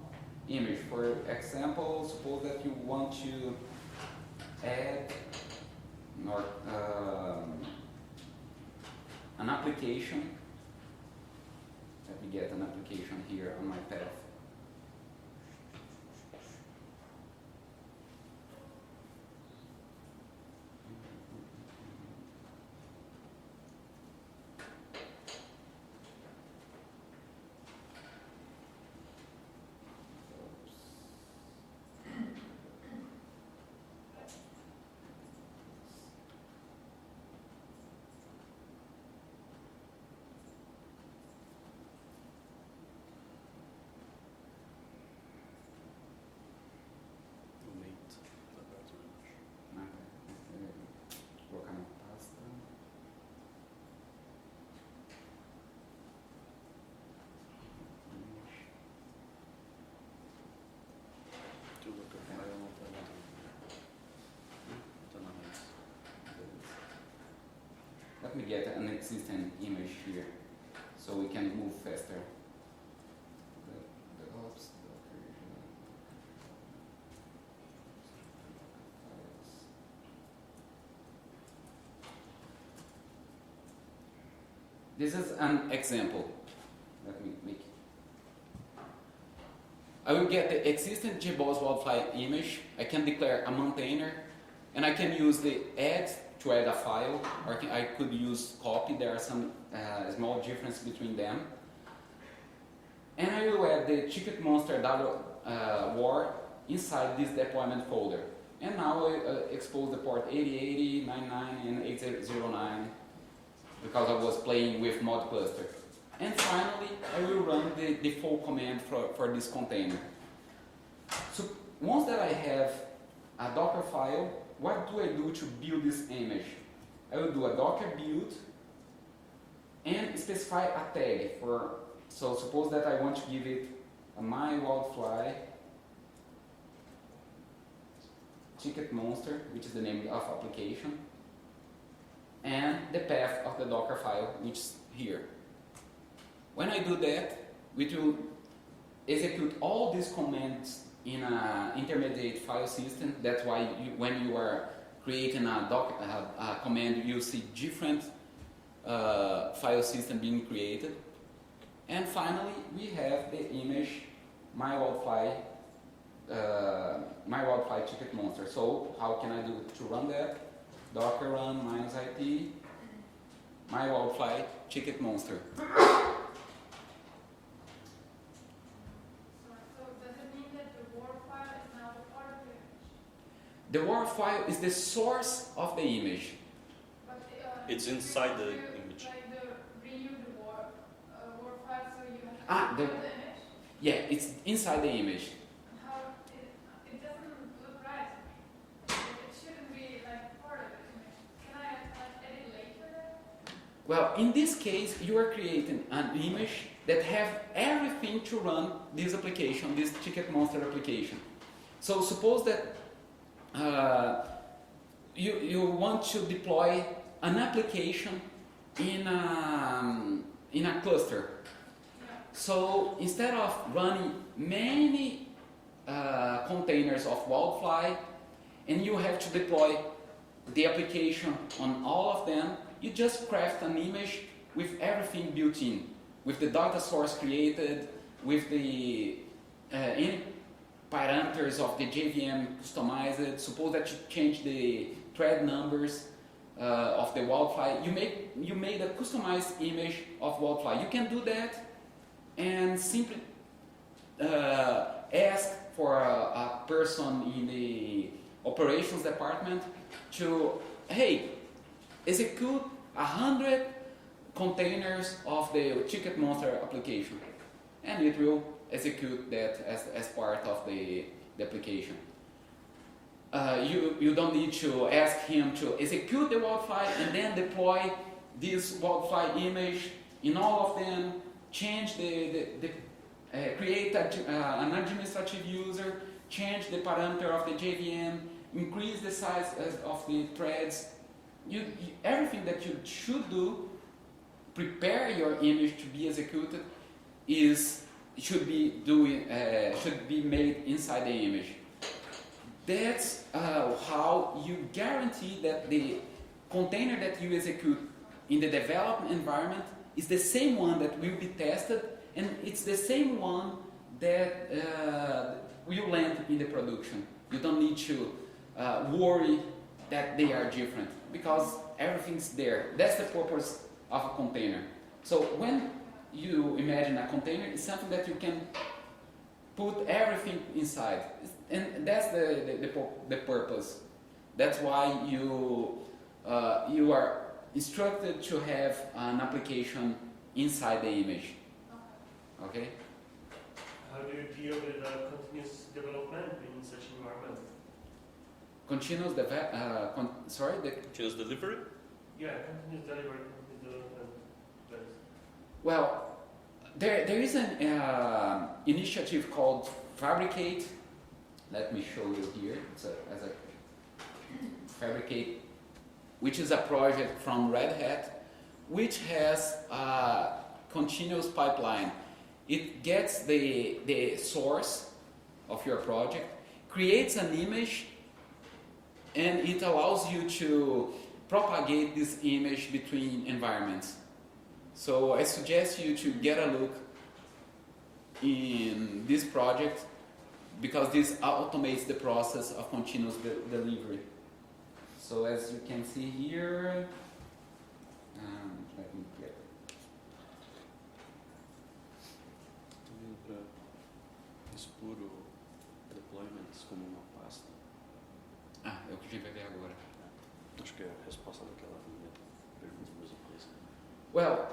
image. For example, suppose that you want to add an application. Let me get an application here on my path. Let me get an existing image here so we can move faster. This is an example. Let me make it. I will get the existing JBoss wildfly image. I can declare a maintainer, and I can use the add to add a file, or I could use copy. There are some small difference between them. And I will add the ticket monster war inside this deployment folder. And now I expose the port 8080, 99, and 8009 because I was playing with mod cluster. And finally, I will run the default command for this container. So once that I have a Docker file, what do I do to build this image? I will do a Docker build and specify a tag for, so suppose that I want to give it my wildfly ticket monster, which is the name of application, and the path of the Docker file, which is here. When I do that, it will execute all these commands in an intermediate file system. That's why when you are creating a command, you see different file system being created. And finally, we have the image, my wildfly ticket monster. So how can I do to run that? Docker run -it my wildfly ticket monster. So does it mean that the WAR file is now the part of the image? The WAR file is the source of the image. But It's inside the you, image. Like the renew the WAR file, so you have to Ah, renew the image. Yeah, it's inside the image. How it doesn't look right to me. It shouldn't be like part of the image. Can I edit later then? Well, in this case, you are creating an image that have everything to run this application, this ticket monster application. So suppose that you want to deploy an application in a cluster. So instead of running many containers of wildfly, and you have to deploy the application on all of them, you just craft an image with everything built in, with the data source created, with the any parameters of the JVM customized. Suppose that you change the thread numbers of the wildfly. You made a customized image of wildfly. You can do that and simply ask for a person in the operations department to, hey, execute 100 containers of the ticket monster application, and it will execute that as part of the application. You don't need to ask him to execute the wildfly and then deploy this wildfly image in all of them, change create an administrative user, change the parameter of the JVM, increase the size of the threads. Everything that you should do, prepare your image to be executed, should be made inside the image. That's how you guarantee that the container that you execute in the development environment is the same one that will be tested, and it's the same one that will land in the production. You don't need to worry that they are different, because everything's there. That's the purpose of a container. So when you imagine a container, it's something that you can put everything inside, and that's the purpose. That's why you are instructed to have an application inside the image. Okay? How do you deal with continuous development in such environment? Continuous Continuous delivery? Yeah, continuous delivery, continuous development. Well, there is an initiative called Fabricate. Let me show you here. It's a Fabricate, which is a project from Red Hat, which has a continuous pipeline. It gets the source of your project, creates an image, and it allows you to propagate this image between environments. So I suggest you to get a look in this project, because this automates the process of continuous delivery. So as you can see here, let me get. Expor deployments como uma pasta. Ah, é o que a gente vai ver agora. Acho que é a resposta daquela pergunta mesmo. Well,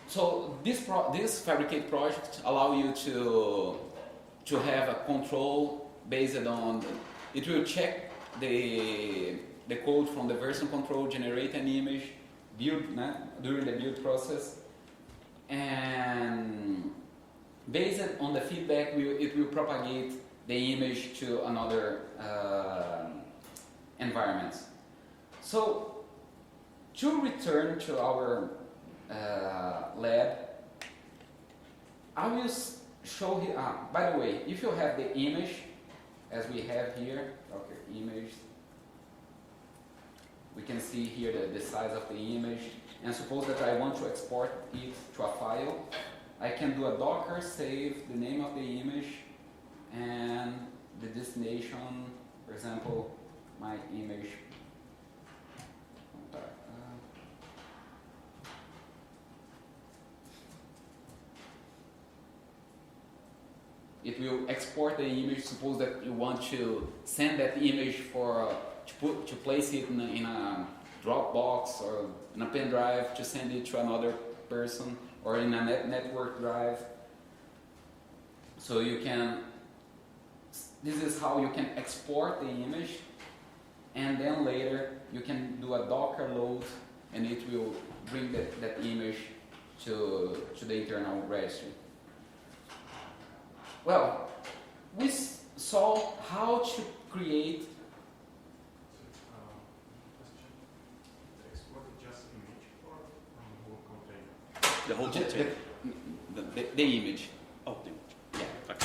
so this Fabricate project allow you to have a control based on. It will check the code from the version control, generate an image, build during the build process, and based on the feedback, it will propagate the image to another environment. So, to return to our lab, I will show you, by the way, if you have the image, as we have here, Docker image, we can see here the size of the image, and suppose that I want to export it to a file, I can do a Docker, save the name of the image, and the destination, for example, my image. It will export the image. Suppose that you want to send that image to place it in a Dropbox or in a pen drive to send it to another person or in a network drive. So you can, this is how you can export the image, and then later you can do a Docker load and it will bring that image to the internal registry. Well, we saw how to create. Question. The export is just image or whole container? The whole container. The image. Oh, the image. Yeah.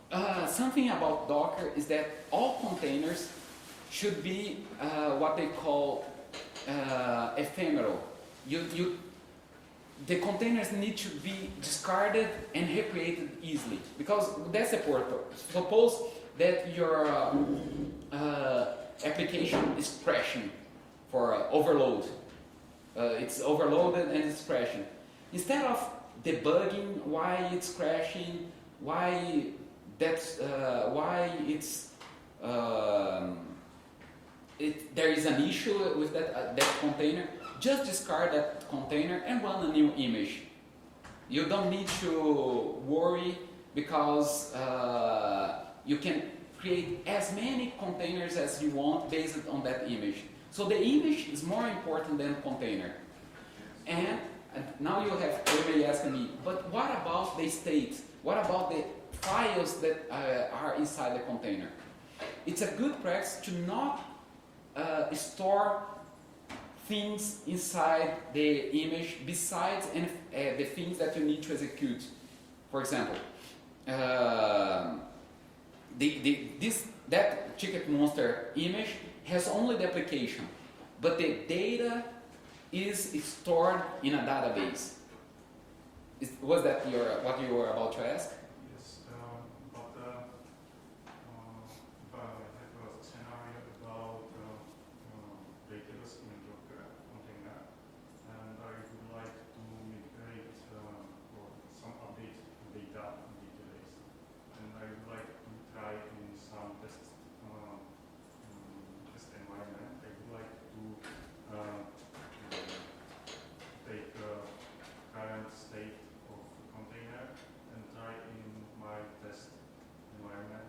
Okay. Something about Docker is that all containers should be what they call ephemeral. The containers need to be discarded and recreated easily, because that's the purpose. Suppose that your application is crashing for overload. It's overloaded and it's crashing. Instead of debugging why it's crashing, why there is an issue with that container, just discard that container and run a new image. You don't need to worry, because you can create as many containers as you want based on that image. So the image is more important than container. And now you may ask me, but what about the state? What about the files that are inside the container? It's a good practice to not store things inside the image besides the things that you need to execute. For example, that Ticket Monster image has only the application, but the data is stored in a database. Was that what you were about to ask? Yes, but if I have a scenario about data loss in Docker container, and I would like to migrate or some update data in database, and I would like to try in some test environment. I would like to take current state of the container and try in my test environment.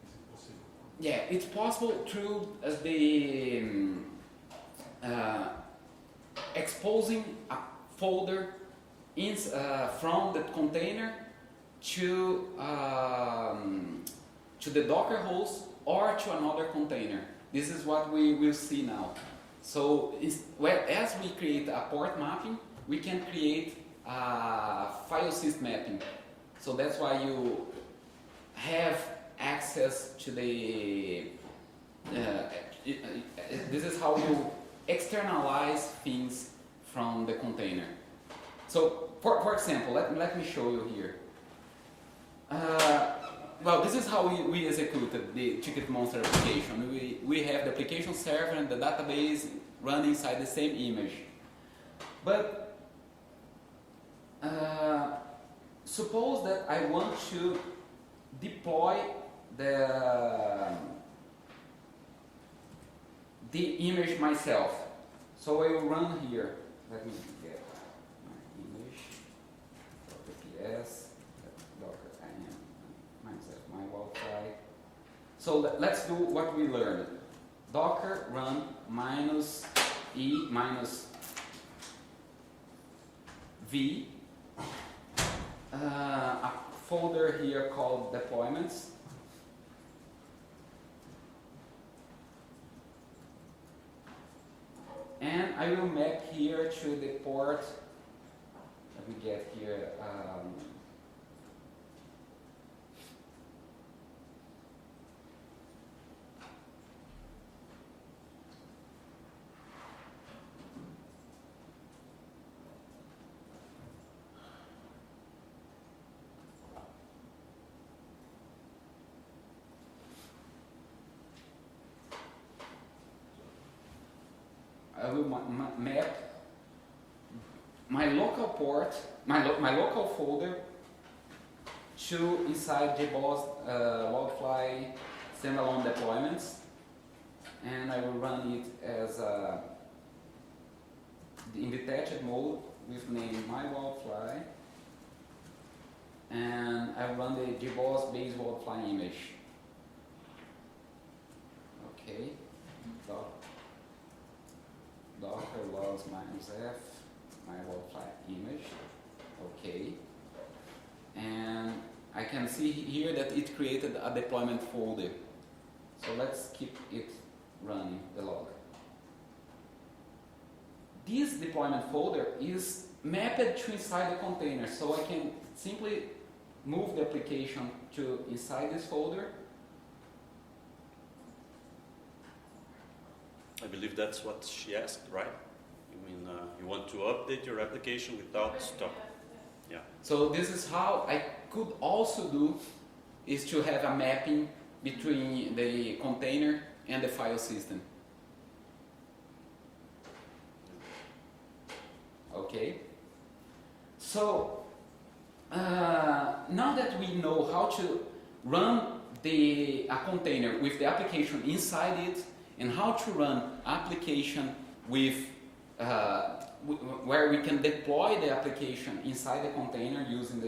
Is it possible? Yeah, it's possible through the exposing a folder from the container to the Docker host or to another container. This is what we will see now. So as we create a port mapping, we can create a file system mapping. So that's why you have access to the this is how you externalize things from the container. So for example, let me show you here. Well, this is how we executed the Ticket Monster application. We have the application server and the database running inside the same image. But suppose that I want to deploy the image myself. So I will run here. Let me get my image. .ps. Docker IAM myself, my website. So let's do what we learned. Docker run -e v, a folder here called deployments. And I will map here to the port that we get here. I will map my local port, my local folder to inside JBoss Wildfly standalone deployments, and I will run it as in detached mode with name my Wildfly, and I run the JBoss base Wildfly image. Okay. Docker logs -f, my Wildfly image, okay. And I can see here that it created a deployment folder. So let's keep it running, the log. This deployment folder is mapped to inside the container, so I can simply move the application to inside this folder. I believe that's what she asked, right? You mean you want to update your application without stop? Yeah. So this is how I could also do, is to have a mapping between the container and the file system. Okay. So now that we know how to run a container with the application inside it, and how to run application with where we can deploy the application inside the container using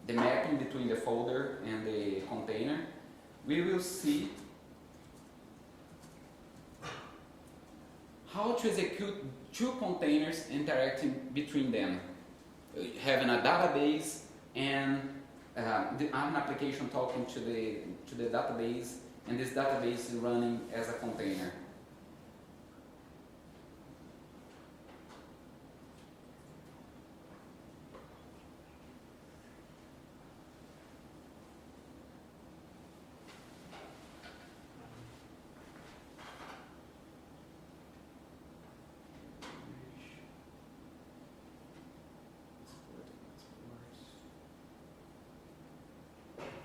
the mapping between the folder and the container, we will see how to execute two containers interacting between them, having a database and an application talking to the database, and this database is running as a container.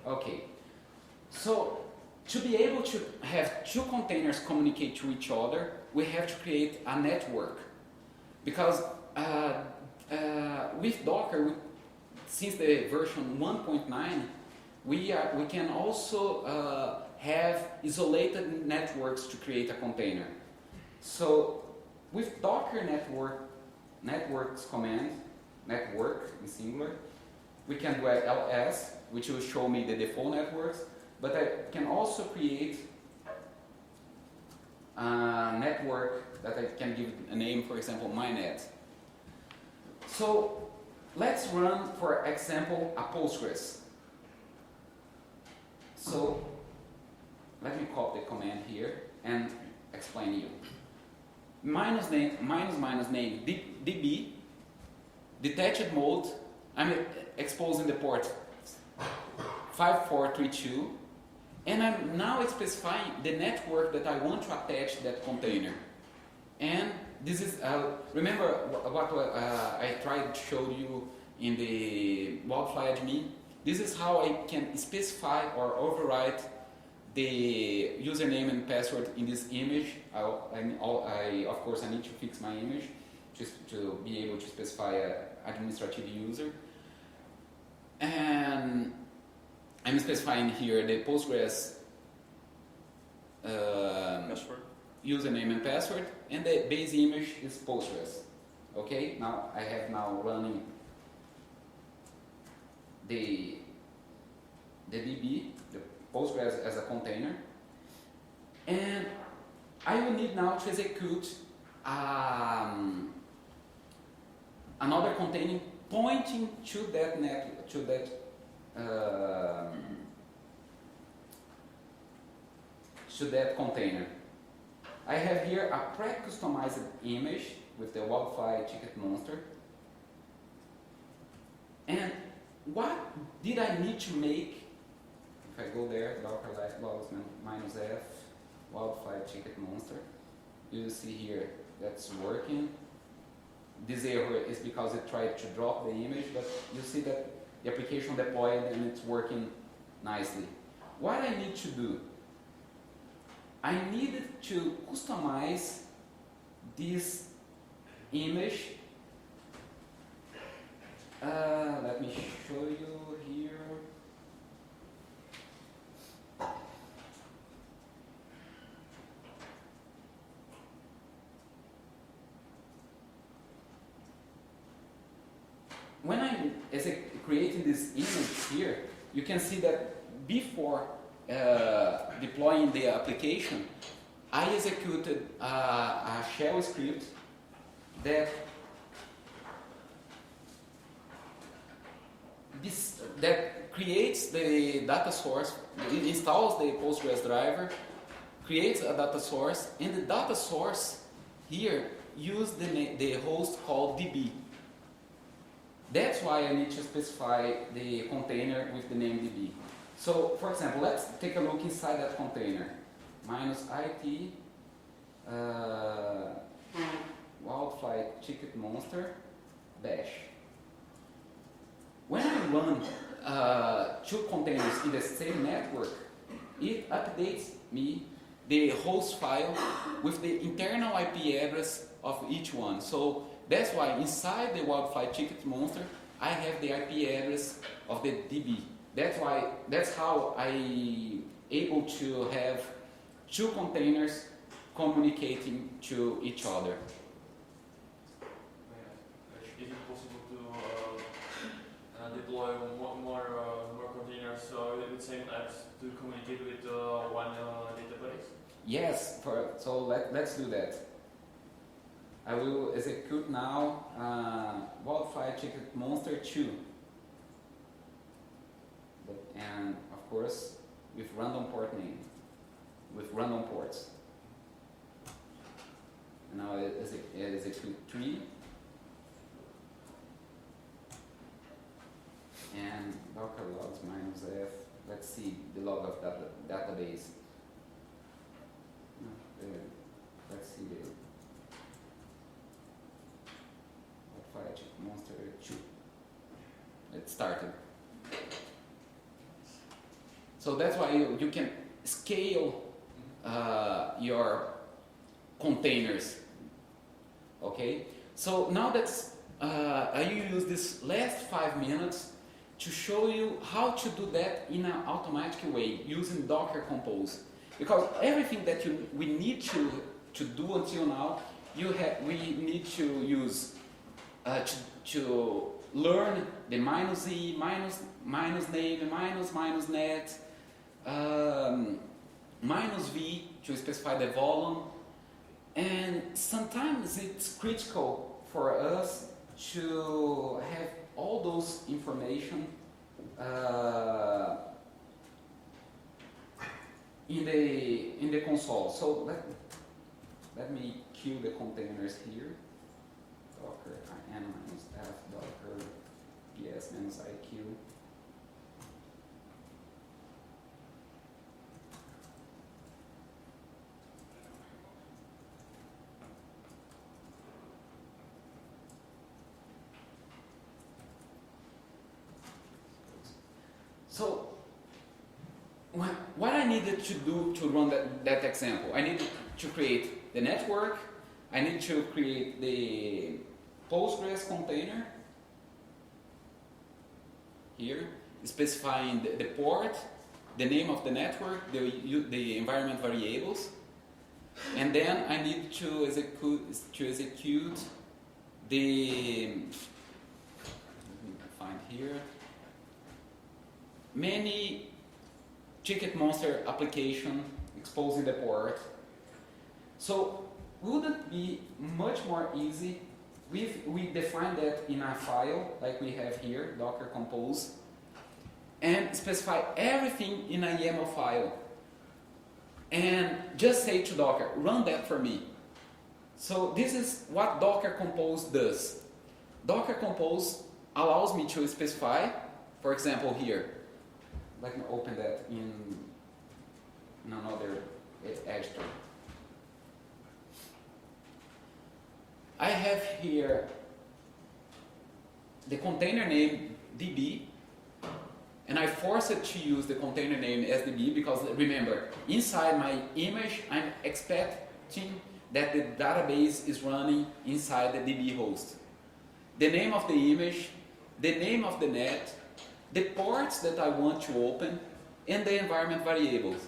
Okay, so to be able to have two containers communicate to each other, we have to create a network. Because with Docker, since the version 1.9, we can also have isolated networks to create a container. So with Docker networks command, network in singular, we can do ls, which will show me the default networks, but I can also create a network that I can give a name, for example, mynet. So let's run, for example, a Postgres. So let me copy the command here and explain you. Minus name, db, detached mode, I'm exposing the port 5432, and I'm now specifying the network that I want to attach that container. And this is, remember what I tried to show you in the Wildfly admin? This is how I can specify or overwrite the username and password in this image. Of course, I need to fix my image just to be able to specify an administrative user. And I'm specifying here the Postgres username and password, and the base image is Postgres. Okay, now I have running the DB, the Postgres as a container, and I will need now to execute a another container pointing to that to that container. I have here a pre-customized image with the wildfire ticket monster. And what did I need to make? If I go there, docker logs -f, wildfire ticket monster, you see here that's working. This error is because it tried to drop the image, but you see that the application deployed and it's working nicely. What I need to do? I needed to customize this image. Let me show you here. When I'm creating this image here, you can see that before deploying the application, I executed a shell script that creates the data source, it installs the Postgres driver, creates a data source, and the data source here uses the host called DB. That's why I need to specify the container with the name DB. So, for example, let's take a look inside that container. -it wildfire ticket monster bash. When I run two containers in the same network, it updates me the host file with the internal IP address of each one. So that's why inside the wildfire ticket monster, I have the IP address of the DB. That's how I able to have two containers communicating to each other. Is it possible to deploy more containers with the same apps to communicate with one database? Yes, so let's do that. I will execute now wildfire ticket monster 2. And of course with random port name, with random ports. And now I execute 3. And docker logs -f. Let's see the log of database. Let's see the wildfire ticket monster 2. It started. So that's why you can scale your containers. Okay. So now I use this last 5 minutes to show you how to do that in an automatic way using Docker Compose. Because everything that we need to do until now, we need to use to learn the -e, -name, -net, -v to specify the volume, and sometimes it's critical for us to have all those information in the console. So let me queue the containers here. Docker -f docker yes -iq. So, what I needed to do to run that example, I needed to create the network, I need to create the Postgres container, here, specifying the port, the name of the network, the environment variables, and then I need to execute the, let me find here, many ticket monster application exposing the port. So would it be much more easy we define that in a file like we have here, Docker compose, and specify everything in a YAML file. And just say to Docker, run that for me. So this is what Docker compose does. Docker compose allows me to specify, for example here, let me open that in another editor. I have here the container name DB, and I force it to use the container name as DB because remember, inside my image, I'm expecting that the database is running inside the DB host. The name of the image, the name of the net, the ports that I want to open, and the environment variables.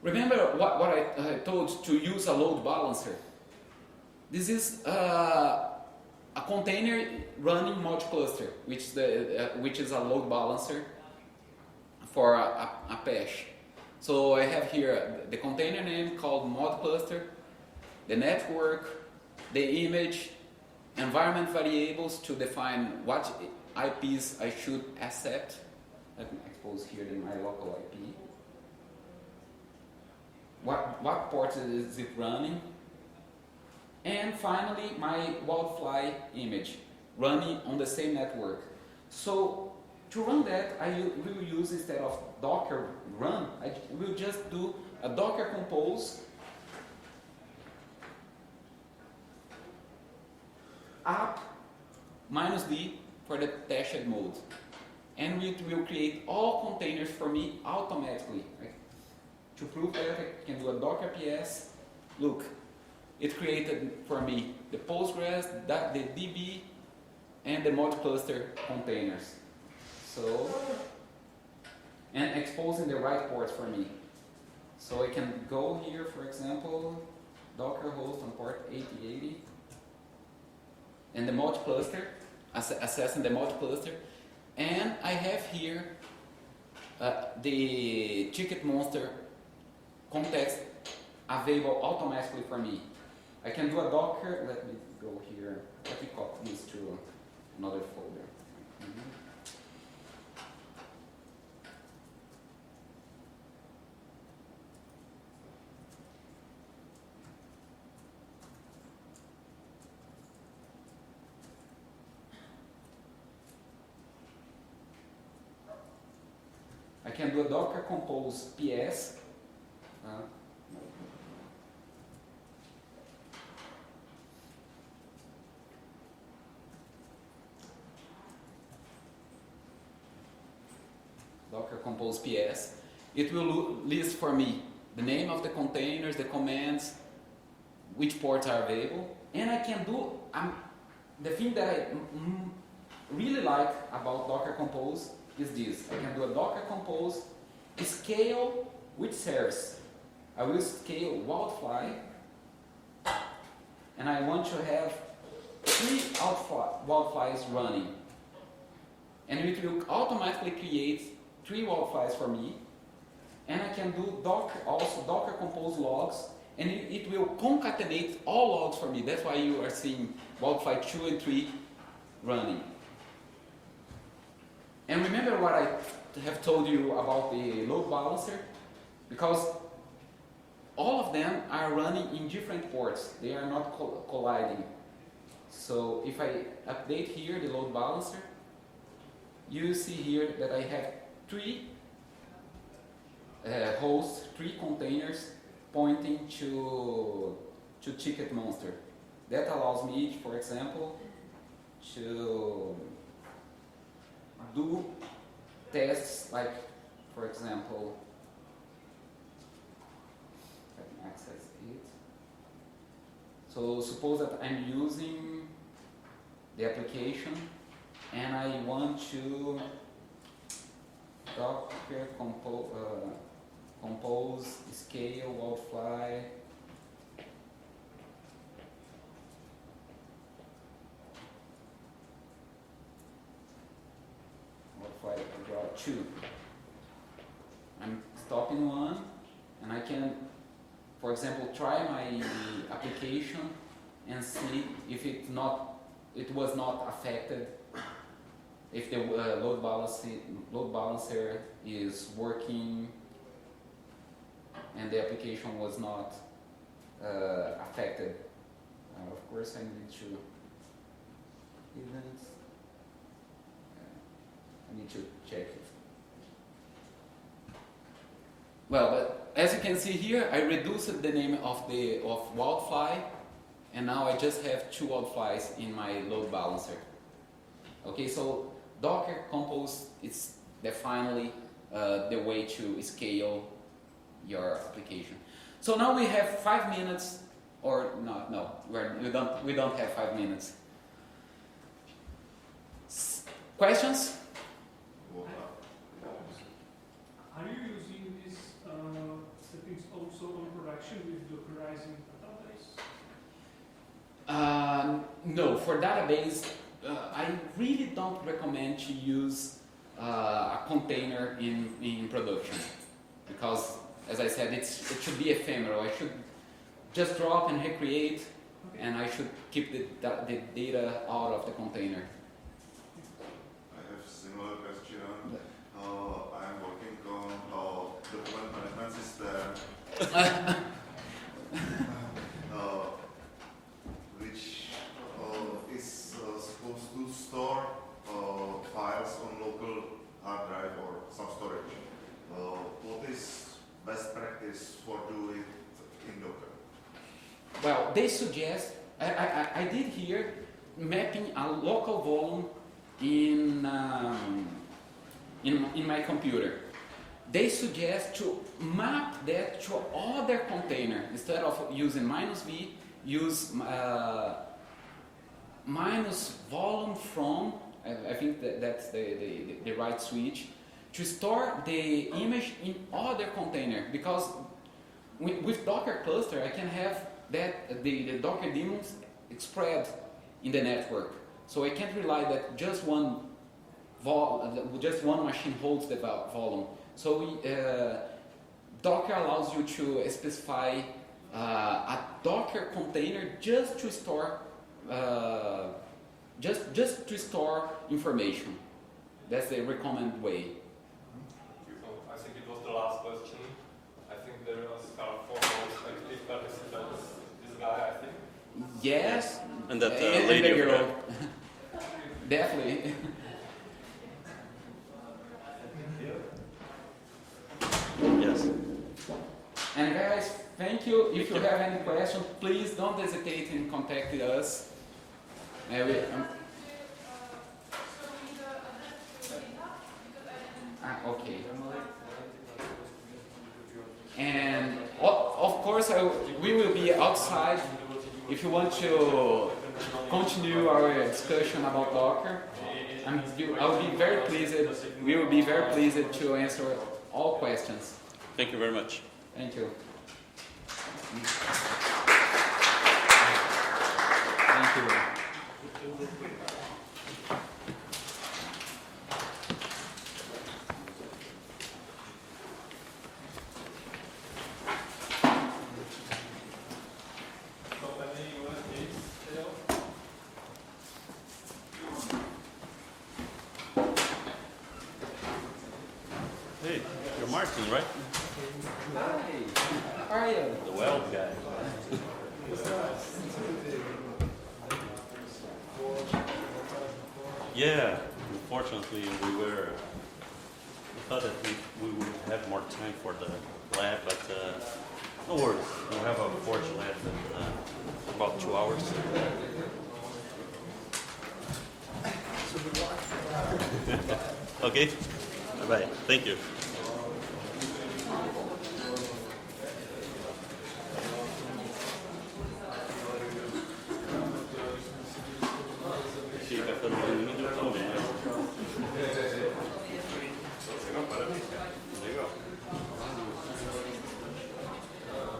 Remember what I told to use a load balancer? This is a container running multi-cluster, which is a load balancer for a Apache. So I have here the container name called mod cluster, the network, the image, environment variables to define what IPs I should accept. Let me expose here my local IP. What port is it running? And finally, my wildfly image running on the same network. So to run that, I will use, instead of Docker run, I will just do a Docker compose app -d for the detached mode. And it will create all containers for me automatically. Right? To prove that, I can do a Docker PS. Look, it created for me the Postgres, the DB, and the multi-cluster containers. So, and exposing the right ports for me. So I can go here, for example, Docker host on port 8080, and the multi-cluster, assessing the multi-cluster, and I have here the ticket monster context available automatically for me. I can do a Docker, let me go here, let me copy this to another folder. I can do a Docker compose PS. Docker compose PS. It will list for me the name of the containers, the commands, which ports are available, and I can do the thing that I really like about Docker compose is this. I can do a Docker compose scale which serves. I will scale wildfly, and I want to have 3 wildflies running, and it will automatically create 3 wildflies for me, and I can do Docker compose logs, and it will concatenate all logs for me. That's why you are seeing wildfly 2 and 3 running. And remember what I have told you about the load balancer? Because all of them are running in different ports. They are not colliding. So if I update here the load balancer, you see here that I have 3 hosts, 3 containers pointing to Ticket Monster. That allows me, for example, to do tests like, for example, let me access it. So suppose that I'm using the application and I want to Docker compose scale wildfly draw 2. I'm stopping one, and I can, for example, try my application and see if it was not affected, if the load balancer is working and the application was not affected. Of course, I need to events. I need to check it. Well, but as you can see here, I reduced the name of wildfly, and now I just have 2 wildflies in my load balancer. Okay, so Docker Compose is definitely the way to scale your application. So now we have 5 minutes, or no, we don't have 5 minutes. Questions? Are you using these settings also on production with Dockerizing database? No, for database, I really don't recommend to use a container in production, because, as I said, it should be ephemeral. I should just drop and recreate, and I should keep the data out of the container. I have similar question. I'm working on document management system, which is supposed to store files on local hard drive or some storage. What is best practice for doing it in Docker? Well, they suggest, I did here mapping a local volume in my computer. They suggest to map that to other container. Instead of using -v, use minus volume from, I think that's the right switch, to store the image in other container, because with Docker cluster I can have that the Docker daemons spread in the network, so I can't rely that just one machine holds the volume. So Docker allows you to specify a Docker container just to store just to store information. That's the recommended way. So I think it was the last question. I think there was kind of 4 most active participants. This guy, I think. Yes. And that and lady the over girl. there. Definitely. Yes. And guys, thank you. If you have any questions, please don't hesitate in contacting us. Okay. And of course, we will be outside if you want to continue our discussion about Docker. I'll be very pleased. We will be very pleased to answer all questions. Thank you very much. Thank you. Thank you. Hey, you're Martin, right? Hi. How are you? The weld guy. Yeah, unfortunately we thought that we would have more time for the lab, but no worries. We'll have a Forge lab in about 2 hours. Okay? Bye-bye. Thank you.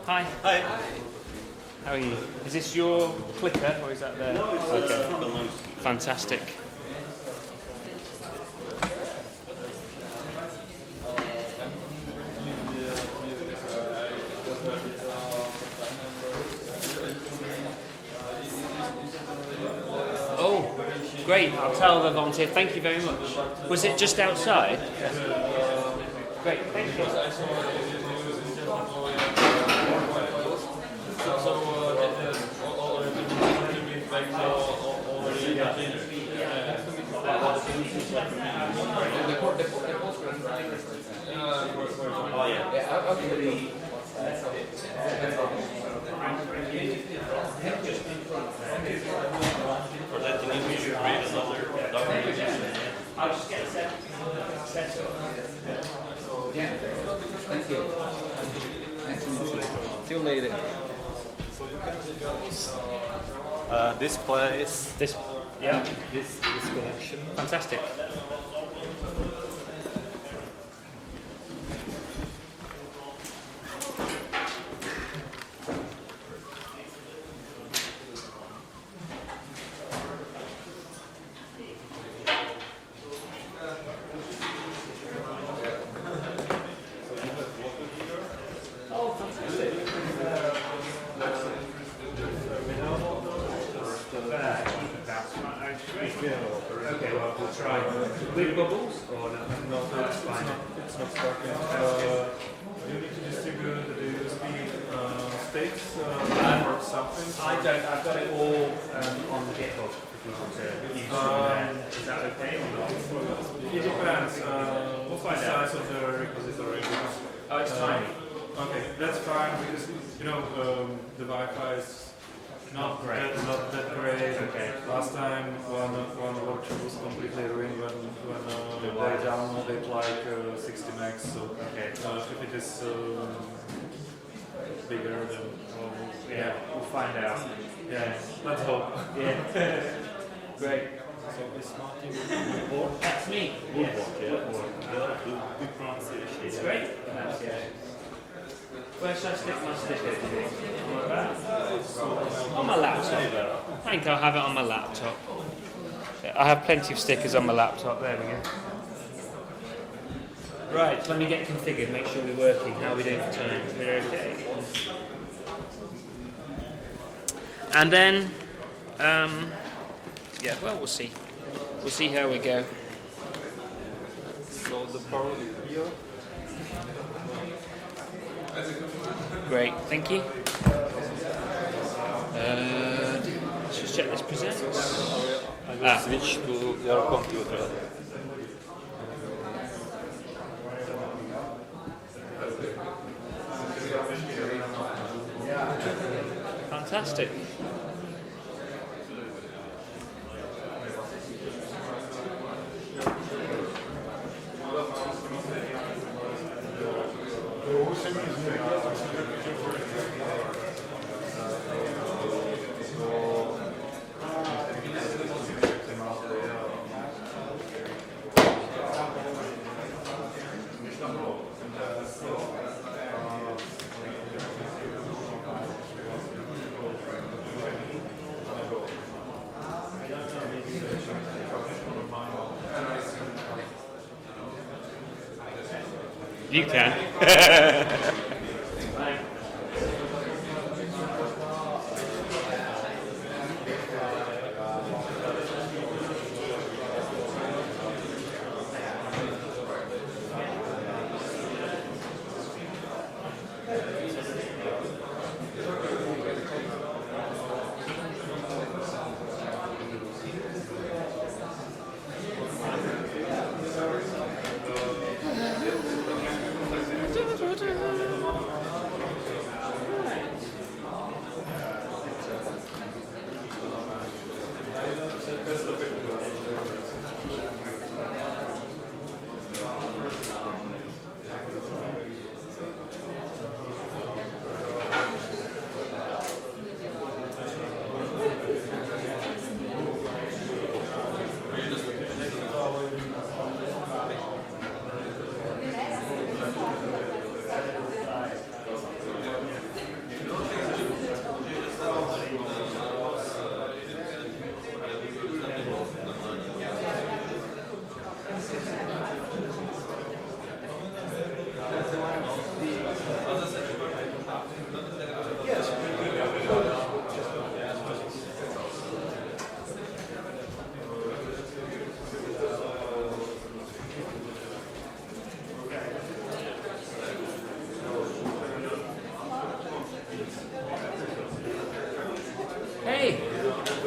Hi. Hi. How are you? Is this your clicker or is that the... No, it's okay. Fantastic. Great, I'll tell the volunteer, thank you very much. Was it just outside? Great, thank you. For that, you need to create another document. I'll just get set up. Thank you. See you later. This place, This, yeah, this collection. fantastic. Oh, fantastic. Okay, well, we'll try. With bubbles or no? No, that's fine. It's not working. You need to distribute the USB sticks or something. I don't. I've got it all on GitHub. If you want to use it, is that okay or not? It depends. We'll find the out. size of the repository. Oh, it's tiny. Okay, that's fine because the Wi-Fi is Not great. Not that great. Okay. Last time one workshop was completely ruined when they downloaded like 60 megs. So Okay. if it is bigger, then Yeah, we'll find out. yeah, let's hope. Yeah. Great. So this Martin Woodward. That's me. Woodward, Yes. yeah. Woodward. Good pronunciation. It's great. Pronunciation. Where should I stick my sticker? On my laptop. I think I'll have it on my laptop. Yeah, I have plenty of stickers on my laptop. There we go. Right, let me get configured, make sure we're working. How are we doing for time? We're okay. And then, yeah, well, we'll see. We'll see how we go. So the power here. Great, thank you. Let's just check this presents. I will switch to your computer. Fantastic. You can.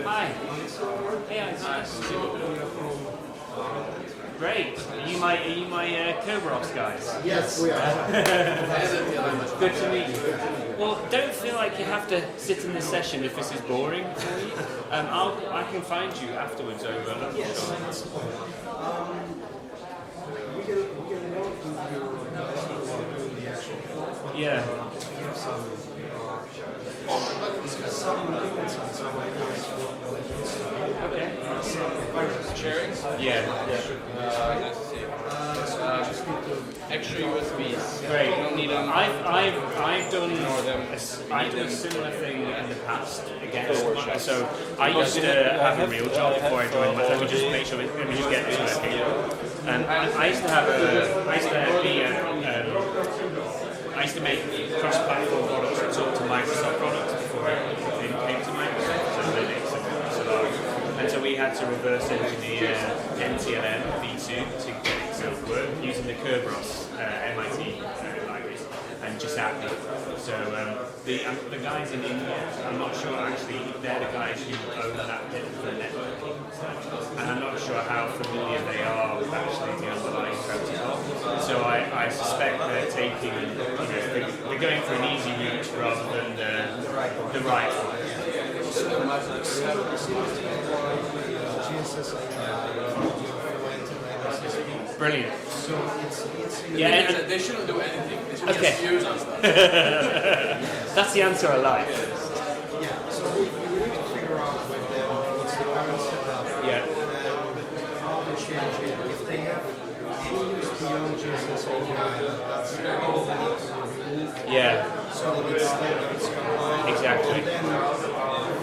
Hi. Yeah, it's nice. Great. Are you my Kerberos guys? Yes, we are. Good to meet you. Well, don't feel like you have to sit in this session if this is boring for you. I can find you afterwards over. Yes. We can go to the actual. Yeah. Okay. Sharing? Yeah. Let's see. Extra USBs. Great. You don't need them. I've done them. I've done a similar thing in the past again. So I used to have a real job before I joined. But let me just make sure. Let me just get this working. And I used to make cross-platform products that talk to Microsoft products before it came to Microsoft. So Linux and Solaris. And so we had to reverse engineer NTLM v2 to get it to work using the Kerberos MIT libraries and just happy. So the guys in India, I'm not sure actually, they're the guys who own that bit for networking. And I'm not sure how familiar they are with actually the underlying protocol. So I suspect they're taking, they're going for an easy route rather than the right one. Brilliant. So it's yeah, they shouldn't do anything. They should okay. just use us. That's the answer I like. yeah. So we need to figure out with them what's the current setup. Yeah. How to change it. If they have any use beyond JSS API, that's all we need to remove. Yeah. So that it's combined. Exactly. And then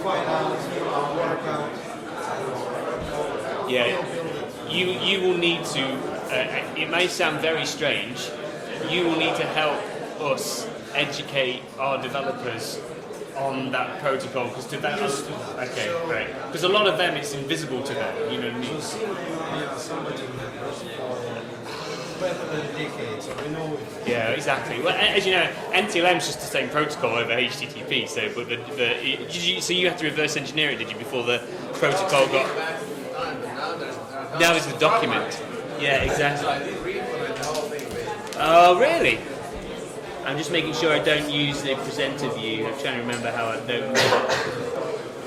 find out, work out. Yeah. You will need to. It may sound very strange. You will need to help us educate our developers on that protocol because developers. Okay, great. Because a lot of them, it's invisible to them. You know what I mean? So somebody better than decades. We know. Yeah, exactly. Well, as you know, NTLM is just the same protocol over HTTP. So, but so you have to reverse engineer it, did you, before the protocol got? Now there's the document. Yeah, exactly. Oh, really? I'm just making sure I don't use the presenter view. I'm trying to remember how I don't.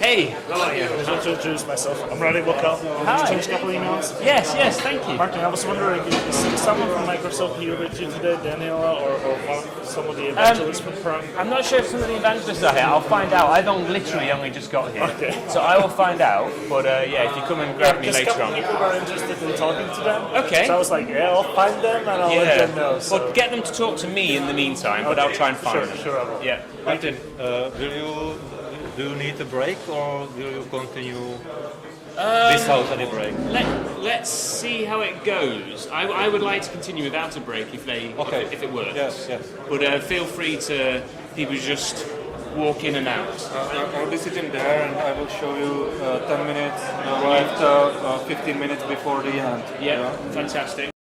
Hey, how are you? I'd like to introduce myself. I'm Riley Walker. Hi. Exchange a couple emails. Yes, thank you. Martin, I was wondering, is someone from Microsoft here with you today, Daniel, or some of the evangelists from Prague? I'm not sure if some of the evangelists are here. I'll find out. I've literally only just got here. Okay. So I will find out. But yeah, if you come and grab me Just a later couple on. people were interested in talking to them. Okay. So I was like, yeah, I'll find them and I'll let them know. So. Well, get them to talk to me in the meantime, but I'll try and find them. Sure, I will. Yeah. Martin, do you need a break or will you continue without any break? Let's see how it goes. I would like to continue without a break if it works. Yes. But feel free to people just walk in and out. I'll be sitting there and I will show you 10 minutes, right 15 minutes before the end. Yeah, fantastic.